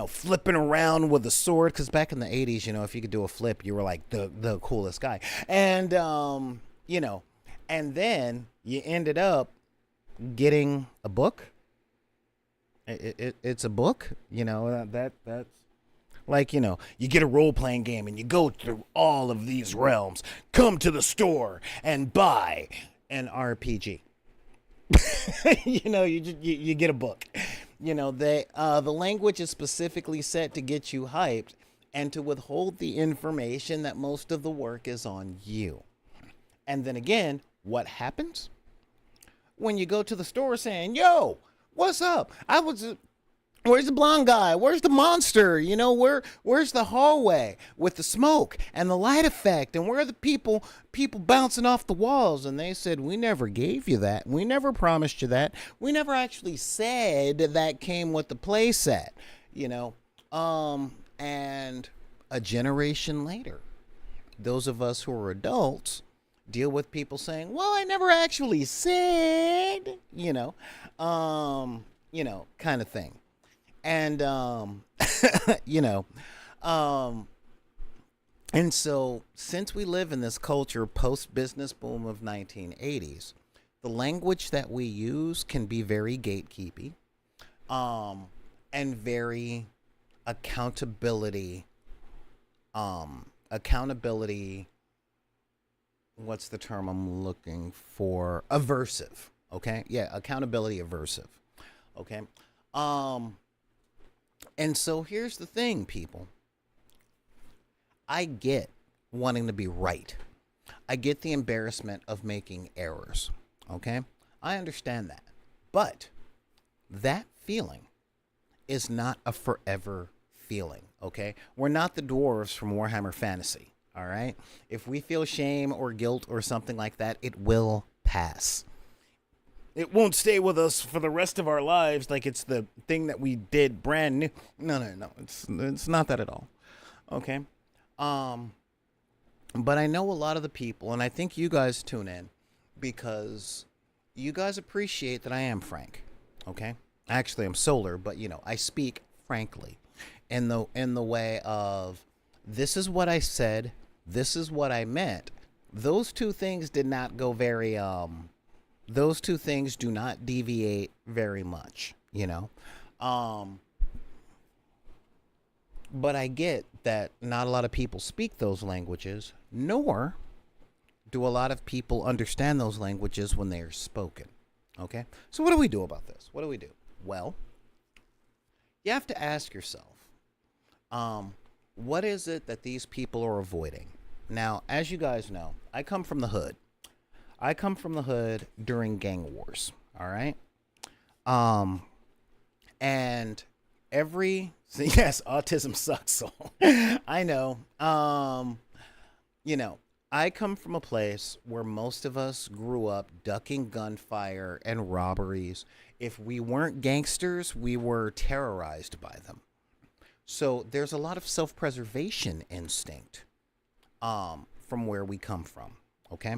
Flipping around with a sword, because back in the 80s, if you could do a flip, you were like the coolest guy. And, and then you ended up getting a book. It's a book, that's like, you get a role-playing game and you go through all of these realms, come to the store and buy an RPG. You get a book. The language is specifically set to get you hyped and to withhold the information that most of the work is on you. And then again, what happens when you go to the store saying, yo, what's up? Where's the blonde guy? Where's the monster? You know, where's the hallway with the smoke and the light effect? And where are the people bouncing off the walls? And they said, we never gave you that. We never promised you that. We never actually said that came with the play set, you know. And a generation later, those of us who are adults deal with people saying, well, I never actually said, kind of thing. And you know um and so since we live in this culture post business boom of 1980s, the language that we use can be very gatekeepy, um and very accountability accountability what's the term I'm looking for, aversive. Okay, yeah, accountability aversive. Okay. um And so here's the thing, people. I get wanting to be right. I get the embarrassment of making errors. Okay? I understand that. But that feeling is not a forever feeling. Okay? We're not the dwarves from Warhammer Fantasy. All right? If we feel shame or guilt or something like that, it will pass. It won't stay with us for the rest of our lives like it's the thing that we did brand new. No, no, no. It's not that at all. Okay. Um, but I know a lot of the people, and I think you guys tune in because you guys appreciate that I am frank. Okay. Actually, I'm solar, but I speak frankly in the way of this is what I said, this is what I meant. Those two things did not go very those two things do not deviate very much. Um, but I get that not a lot of people speak those languages, nor do a lot of people understand those languages when they are spoken. Okay? So, what do we do about this? What do we do? Well, you have to ask yourself, what is it that these people are avoiding? Now, as you guys know, I come from the hood. I come from the hood during gang wars. All right. Um, and yes, autism sucks. So I know. You know, I come from a place where most of us grew up ducking gunfire and robberies. If we weren't gangsters, we were terrorized by them. So there's a lot of self-preservation instinct from where we come from. Okay.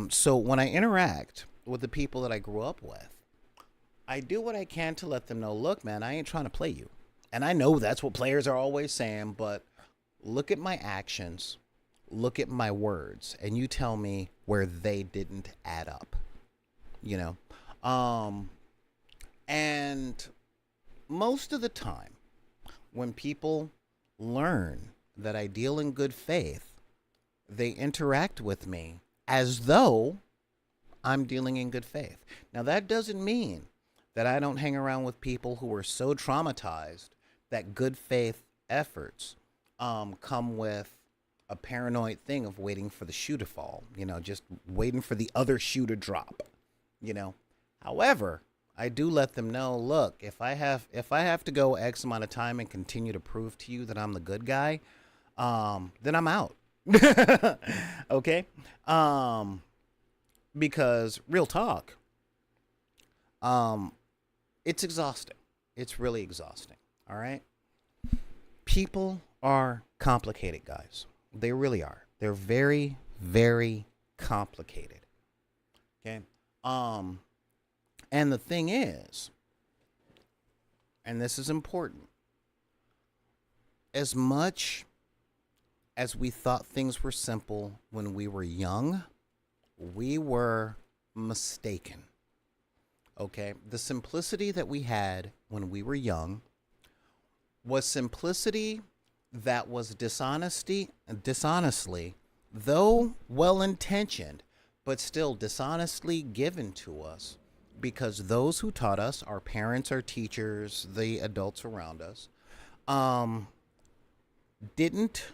So when I interact with the people that I grew up with, I do what I can to let them know, look, man, I ain't trying to play you. And I know that's what players are always saying, but look at my actions, look at my words, and you tell me where they didn't add up, you know? And most of the time, when people learn that I deal in good faith, they interact with me as though I'm dealing in good faith. Now, that doesn't mean that I don't hang around with people who are so traumatized that good faith efforts come with a paranoid thing of waiting for the shoe to fall, just waiting for the other shoe to drop. However, I do let them know, look, if I have to go X amount of time and continue to prove to you that I'm the good guy, then I'm out. Okay? Because real talk, it's exhausting. It's really exhausting. All right? People are complicated, guys. They really are. They're very, very complicated. Okay? And the thing is, and this is important, as much as we thought things were simple when we were young, we were mistaken. Okay? The simplicity that we had when we were young was simplicity that was dishonestly, though well intentioned, but still dishonestly given to us because those who taught us, our parents, our teachers, the adults around us, didn't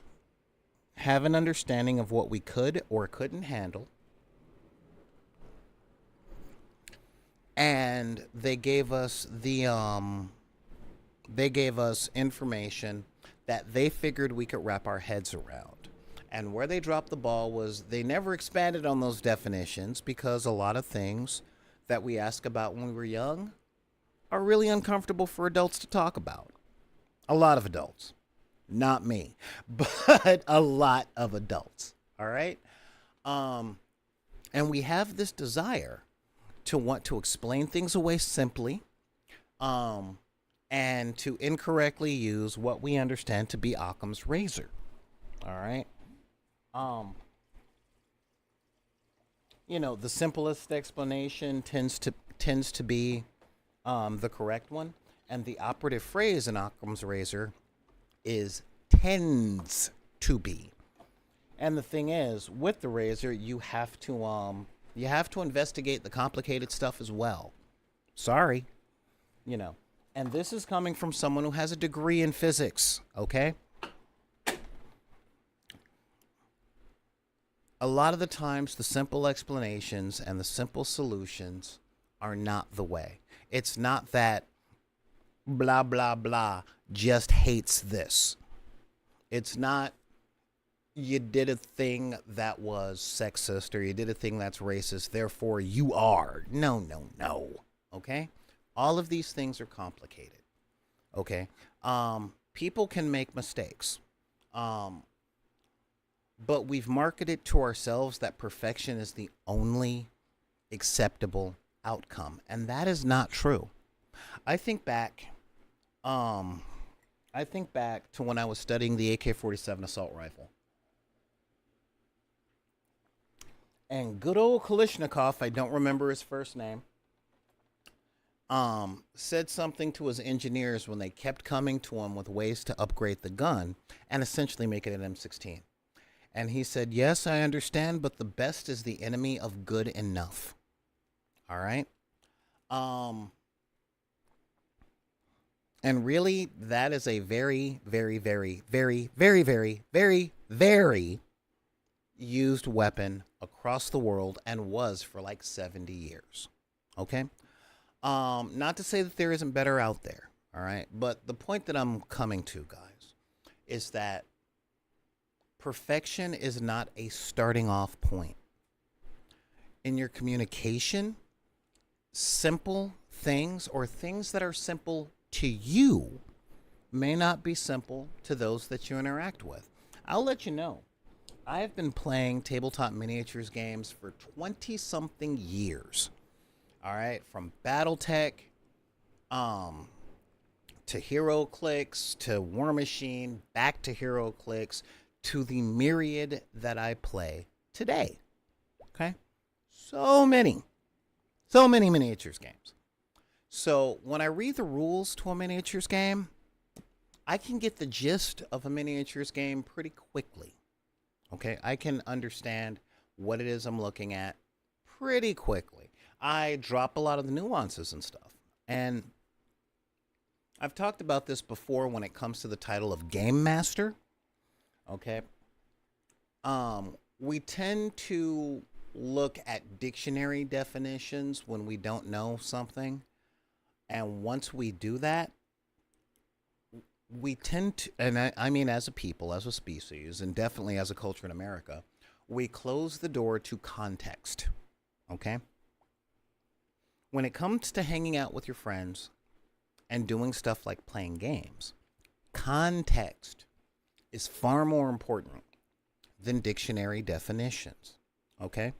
have an understanding of what we could or couldn't handle. And they gave us the they gave us information that they figured we could wrap our heads around. And where they dropped the ball was they never expanded on those definitions because a lot of things that we ask about when we were young are really uncomfortable for adults to talk about. A lot of adults. Not me, but a lot of adults. All right? And we have this desire to want to explain things away simply, and to incorrectly use what we understand to be Occam's razor. All right? The simplest explanation tends to be the correct one, and the operative phrase in Occam's razor is tends to be. And the thing is, with the razor, you have to investigate the complicated stuff as well. Sorry, And this is coming from someone who has a degree in physics, okay? A lot of the times, the simple explanations and the simple solutions are not the way. It's not that blah, blah, blah just hates this. It's not you did a thing that was sexist or you did a thing that's racist, therefore you are. No. Okay? All of these things are complicated. Okay? People can make mistakes. But we've marketed to ourselves that perfection is the only acceptable outcome. And that is not true. I think back to when I was studying the AK-47 assault rifle. And good old Kalashnikov, I don't remember his first name, said something to his engineers when they kept coming to him with ways to upgrade the gun and essentially make it an M16. And he said, yes, I understand, but the best is the enemy of good enough. All right? And really, that is a very, very, very, very, very, very, very, very used weapon across the world and was for like 70 years. Okay? Not to say that there isn't better out there. All right? But the point that I'm coming to, guys, is that perfection is not a starting off point. In your communication, simple things or things that are simple to you may not be simple to those that you interact with. I'll let you know. I have been playing tabletop miniatures games for 20-something years. All right? From Battletech, to HeroClix, to War Machine, back to HeroClix, to the myriad that I play today. Okay? So many miniatures games. So when I read the rules to a miniatures game, I can get the gist of a miniatures game pretty quickly. Okay? I can understand what it is I'm looking at pretty quickly. I drop a lot of the nuances and stuff. And I've talked about this before when it comes to the title of Game Master. Okay. We tend to look at dictionary definitions when we don't know something. And once we do that, we tend to, and I mean as a people, as a species, and definitely as a culture in America, we close the door to context. Okay? When it comes to hanging out with your friends and doing stuff like playing games, context is far more important than dictionary definitions. Okay?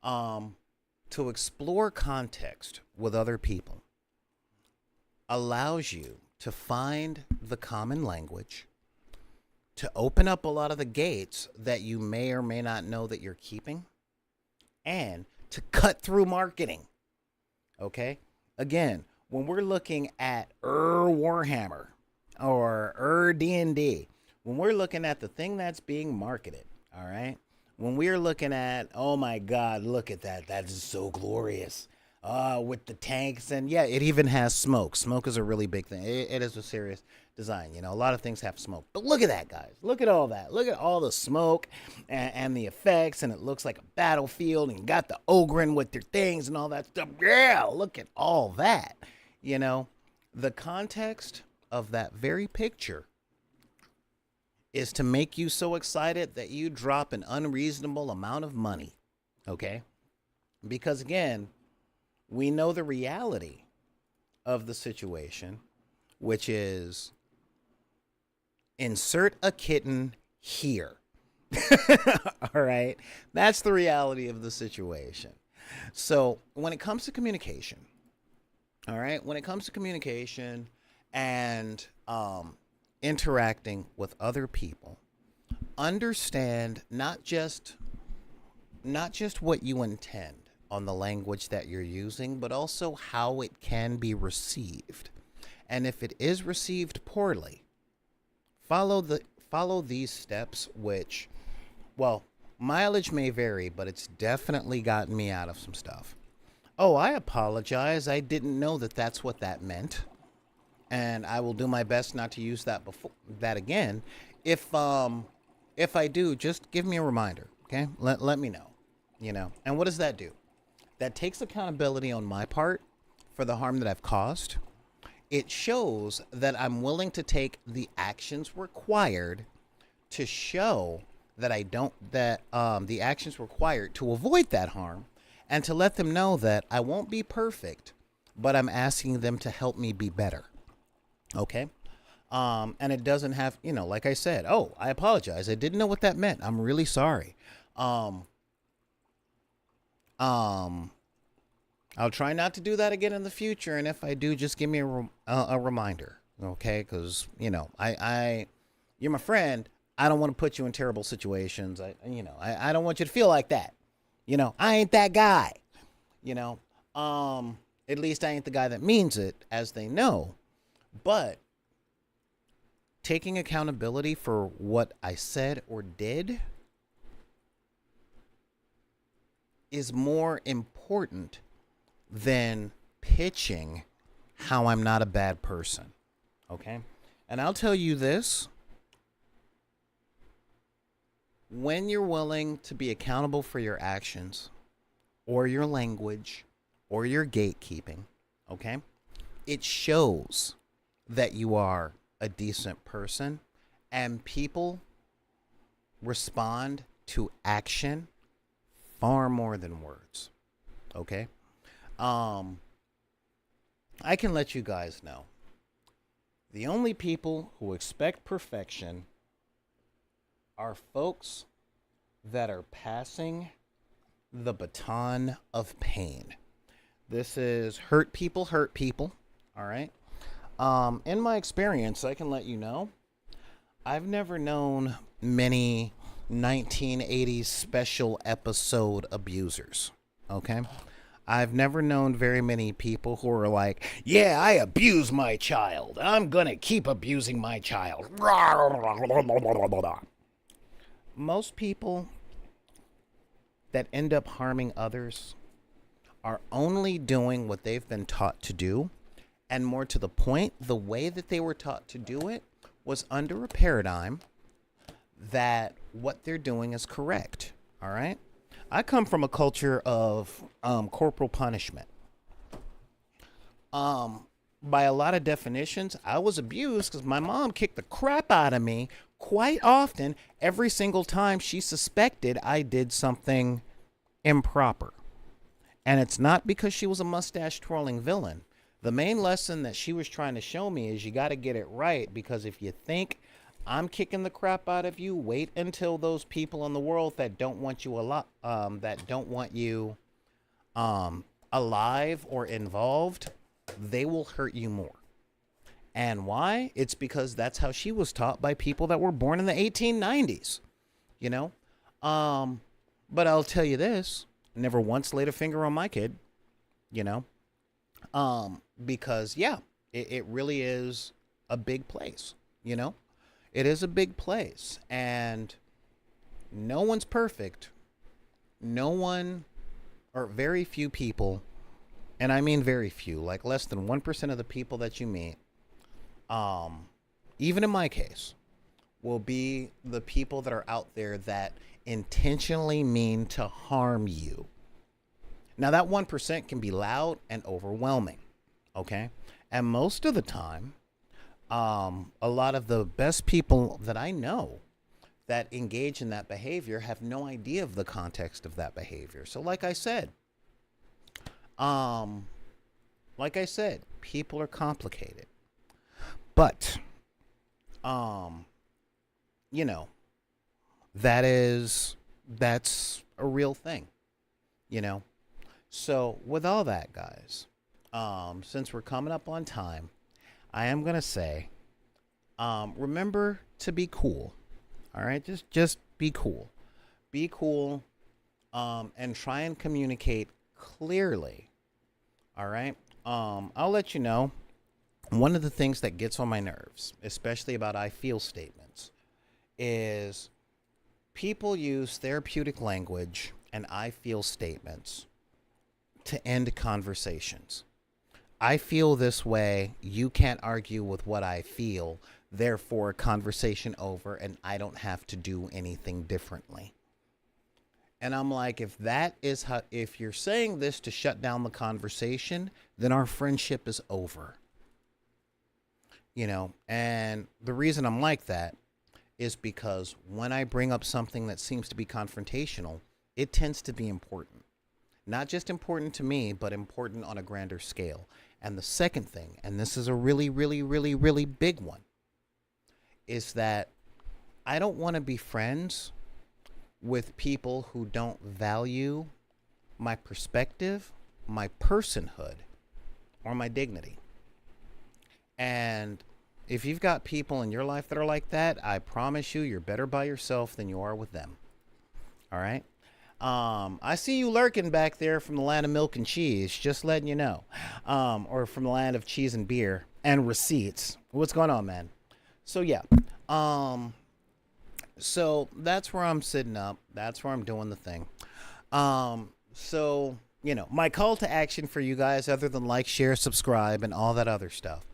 To explore context with other people allows you to find the common language, to open up a lot of the gates that you may or may not know that you're keeping, and to cut through marketing. Okay? Again, when we're looking at Warhammer or D&D, when we're looking at the thing that's being marketed, all right? When we're looking at, oh my God, look at that. That is so glorious. With the tanks. And yeah, it even has smoke. Smoke is a really big thing. It is a serious design. You know, a lot of things have smoke. But look at that, guys. Look at all that. Look at all the smoke and the effects. And it looks like a battlefield. And you got the Ogren with their things and all that stuff. Yeah, look at all that. You know, the context of that very picture is to make you so excited that you drop an unreasonable amount of money. Okay? Because again, we know the reality of the situation, which is insert a kitten here. All right? That's the reality of the situation. So when it comes to communication, all right, when it comes to communication and interacting with other people, understand not just what you intend on the language that you're using, but also how it can be received. And if it is received poorly, follow these steps, which, well, mileage may vary, but it's definitely gotten me out of some stuff. Oh, I apologize. I didn't know that that's what that meant. And I will do my best not to use that again. If I do, just give me a reminder, okay? Let me know, And what does that do? That takes accountability on my part for the harm that I've caused. It shows that I'm willing to take the actions required to show that the actions required to avoid that harm, and to let them know that I won't be perfect, but I'm asking them to help me be better. Okay? And it doesn't have, like I said, oh, I apologize. I didn't know what that meant. I'm really sorry. I'll try not to do that again in the future, and if I do, just give me a reminder, okay? Because you're my friend. I don't want to put you in terrible situations. I don't want you to feel like that. I ain't that guy. At least I ain't the guy that means it, as they know. But taking accountability for what I said or did is more important than pitching how I'm not a bad person. Okay? And I'll tell you this. When you're willing to be accountable for your actions or your language or your gatekeeping, okay, it shows that you are a decent person, and people respond to action far more than words. Okay? I can let you guys know. The only people who expect perfection are folks that are passing the baton of pain. This is hurt people, all right? In my experience, I can let you know, I've never known many 1980s special episode abusers, okay? I've never known very many people who are like, yeah, I abuse my child. I'm going to keep abusing my child. Most people that end up harming others are only doing what they've been taught to do. And more to the point, the way that they were taught to do it was under a paradigm that what they're doing is correct. All right? I come from a culture of corporal punishment. By a lot of definitions, I was abused because my mom kicked the crap out of me quite often every single time she suspected I did something improper. And it's not because she was a mustache twirling villain. The main lesson that she was trying to show me is you got to get it right, because if you think I'm kicking the crap out of you, wait until those people in the world that don't want you alive or involved, they will hurt you more. And why? It's because that's how she was taught by people that were born in the 1890s, But I'll tell you this, never once laid a finger on my kid, because it really is a big place, It is a big place, and no one's perfect. No one, or very few people, and I mean very few, like less than 1% of the people that you meet, even in my case, will be the people that are out there that intentionally mean to harm you. Now, that 1% can be loud and overwhelming, okay? And most of the time, A lot of the best people that I know that engage in that behavior have no idea of the context of that behavior. So, um, like I said, people are complicated, but um, you know, that's a real thing, you know. So, with all that, guys, since we're coming up on time, I am gonna say, remember to be cool. All right, just be cool. Be cool, and try and communicate clearly. All right. I'll let you know. One of the things that gets on my nerves, especially about I feel statements, is people use therapeutic language and I feel statements to end conversations. I feel this way. You can't argue with what I feel. Therefore, conversation over, and I don't have to do anything differently. And I'm like, if that is how, if you're saying this to shut down the conversation, then our friendship is over. You know, and the reason I'm like that is because when I bring up something that seems to be confrontational, it tends to be important. Not just important to me, but important on a grander scale. And the second thing, and this is a really, really, really, really big one, is that I don't want to be friends with people who don't value my perspective, my personhood, or my dignity. And if you've got people in your life that are like that, I promise you, you're better by yourself than you are with them. All right? I see you lurking back there from the land of milk and cheese, just letting you know. Or from the land of cheese and beer and receipts. What's going on, man? So, yeah. So that's where I'm sitting up. That's where I'm doing the thing. So, my call to action for you guys, other than like, share, subscribe, and all that other stuff.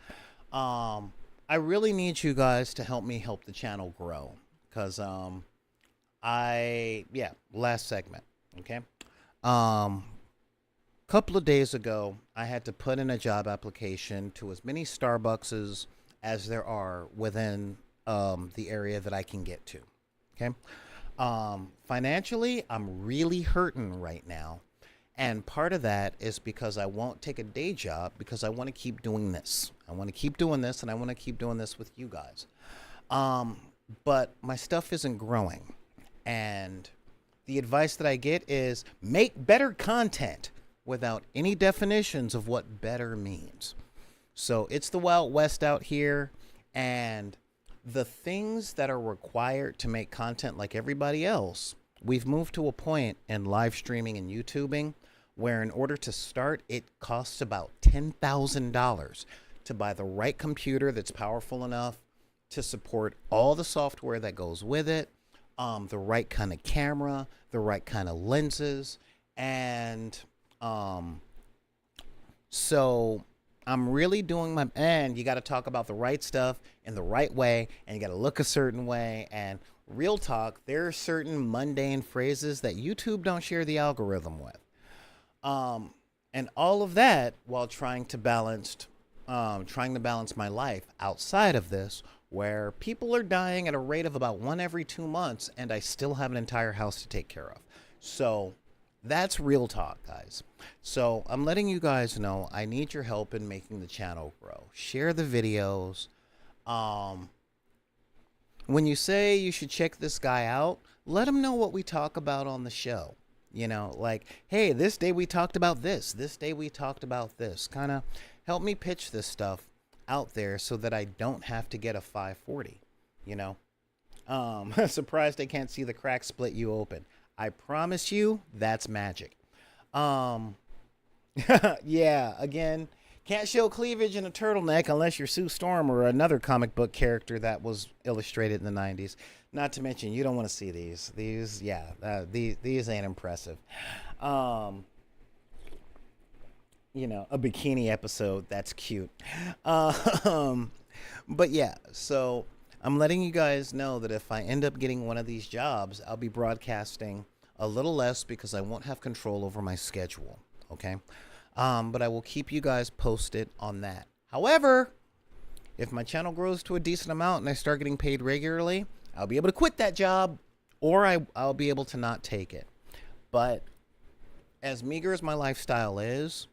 I really need you guys to help me help the channel grow. Because, last segment. Okay. Couple of days ago, I had to put in a job application to as many Starbuckses as there are within the area that I can get to. Okay. Financially, I'm really hurting right now. And part of that is because I won't take a day job because I want to keep doing this. I want to keep doing this, and I want to keep doing this with you guys. But my stuff isn't growing. And the advice that I get is make better content without any definitions of what better means. So it's the Wild West out here, and the things that are required to make content like everybody else, we've moved to a point in live streaming and YouTubing where in order to start, it costs about $10,000 to buy the right computer that's powerful enough to support all the software that goes with it, the right kind of camera, the right kind of lenses, and so I'm really doing my, and you got to talk about the right stuff in the right way, and you got to look a certain way. And real talk, there are certain mundane phrases that YouTube don't share the algorithm with. And all of that while trying to balance my life outside of this, where people are dying at a rate of about 1 every 2 months, and I still have an entire house to take care of. So that's real talk, guys. So I'm letting you guys know I need your help in making the channel grow. Share the videos. When you say you should check this guy out, let him know what we talk about on the show. Like, hey, this day we talked about this. This day we talked about this. Kind of help me pitch this stuff out there so that I don't have to get a 540. Surprised I can't see the crack split you open. I promise you, that's magic. Yeah, again, can't show cleavage in a turtleneck unless you're Sue Storm or another comic book character that was illustrated in the 90s. Not to mention, you don't want to see these. These ain't impressive. A bikini episode, that's cute. But yeah, so I'm letting you guys know that if I end up getting one of these jobs, I'll be broadcasting a little less because I won't have control over my schedule. Okay. But I will keep you guys posted on that. However, If my channel grows to a decent amount and I start getting paid regularly, I'll be able to quit that job, or I'll be able to not take it. But as meager as my lifestyle is,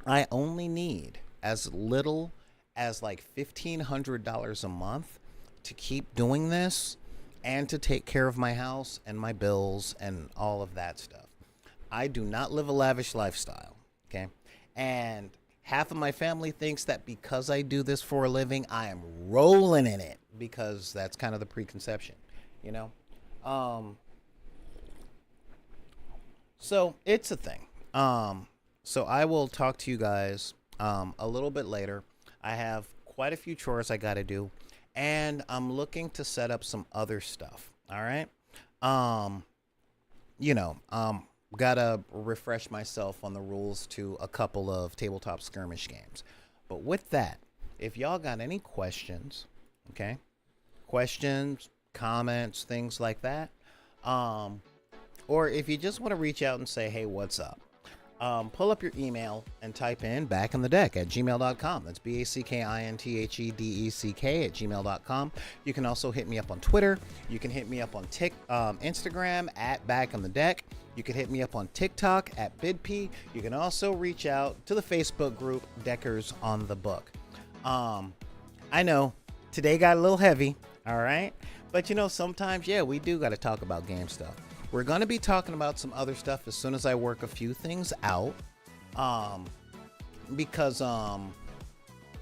I only need as little as like $1,500 a month to keep doing this and to take care of my house and my bills and all of that stuff. I do not live a lavish lifestyle, okay? And half of my family thinks that because I do this for a living, I am rolling in it, because that's kind of the preconception, you know? So it's a thing. So I will talk to you guys a little bit later. I have quite a few chores I got to do, and I'm looking to set up some other stuff. All right. Gotta refresh myself on the rules to a couple of tabletop skirmish games. But with that, if y'all got any questions, okay, questions, comments, things like that, or if you just want to reach out and say, hey, what's up? Pull up your email and type in backinthedeck@gmail.com. That's BACKINTHEDECK@gmail.com. You can also hit me up on Twitter. You can hit me up on Instagram @backinthedeck. You can hit me up on TikTok @bidp. You can also reach out to the Facebook group Deckers on the Book. I know today got a little heavy, all right? But sometimes, we do got to talk about game stuff. We're going to be talking about some other stuff as soon as I work a few things out. Because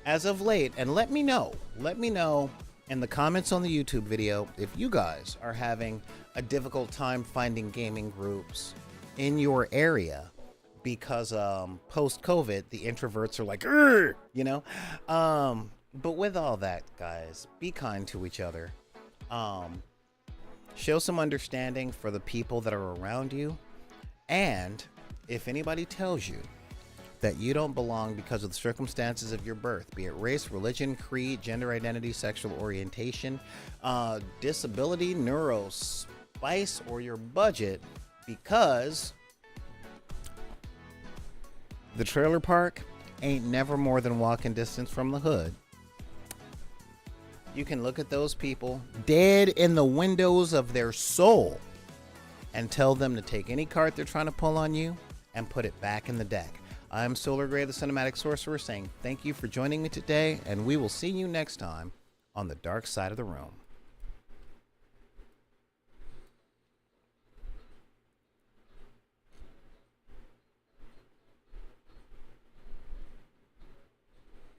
as of late, and let me know in the comments on the YouTube video if you guys are having a difficult time finding gaming groups in your area, because post-COVID, the introverts are like, but with all that, guys, be kind to each other. Show some understanding for the people that are around you. And if anybody tells you that you don't belong because of the circumstances of your birth, be it race, religion, creed, gender identity, sexual orientation, disability, neurospice, or your budget, because the trailer park ain't never more than walking distance from the hood, you can look at those people dead in the windows of their soul and tell them to take any card they're trying to pull on you and put it back in the deck. I'm Solar Gray, the Cinematic Sorcerer, saying thank you for joining me today, and we will see you next time on the dark side of the room.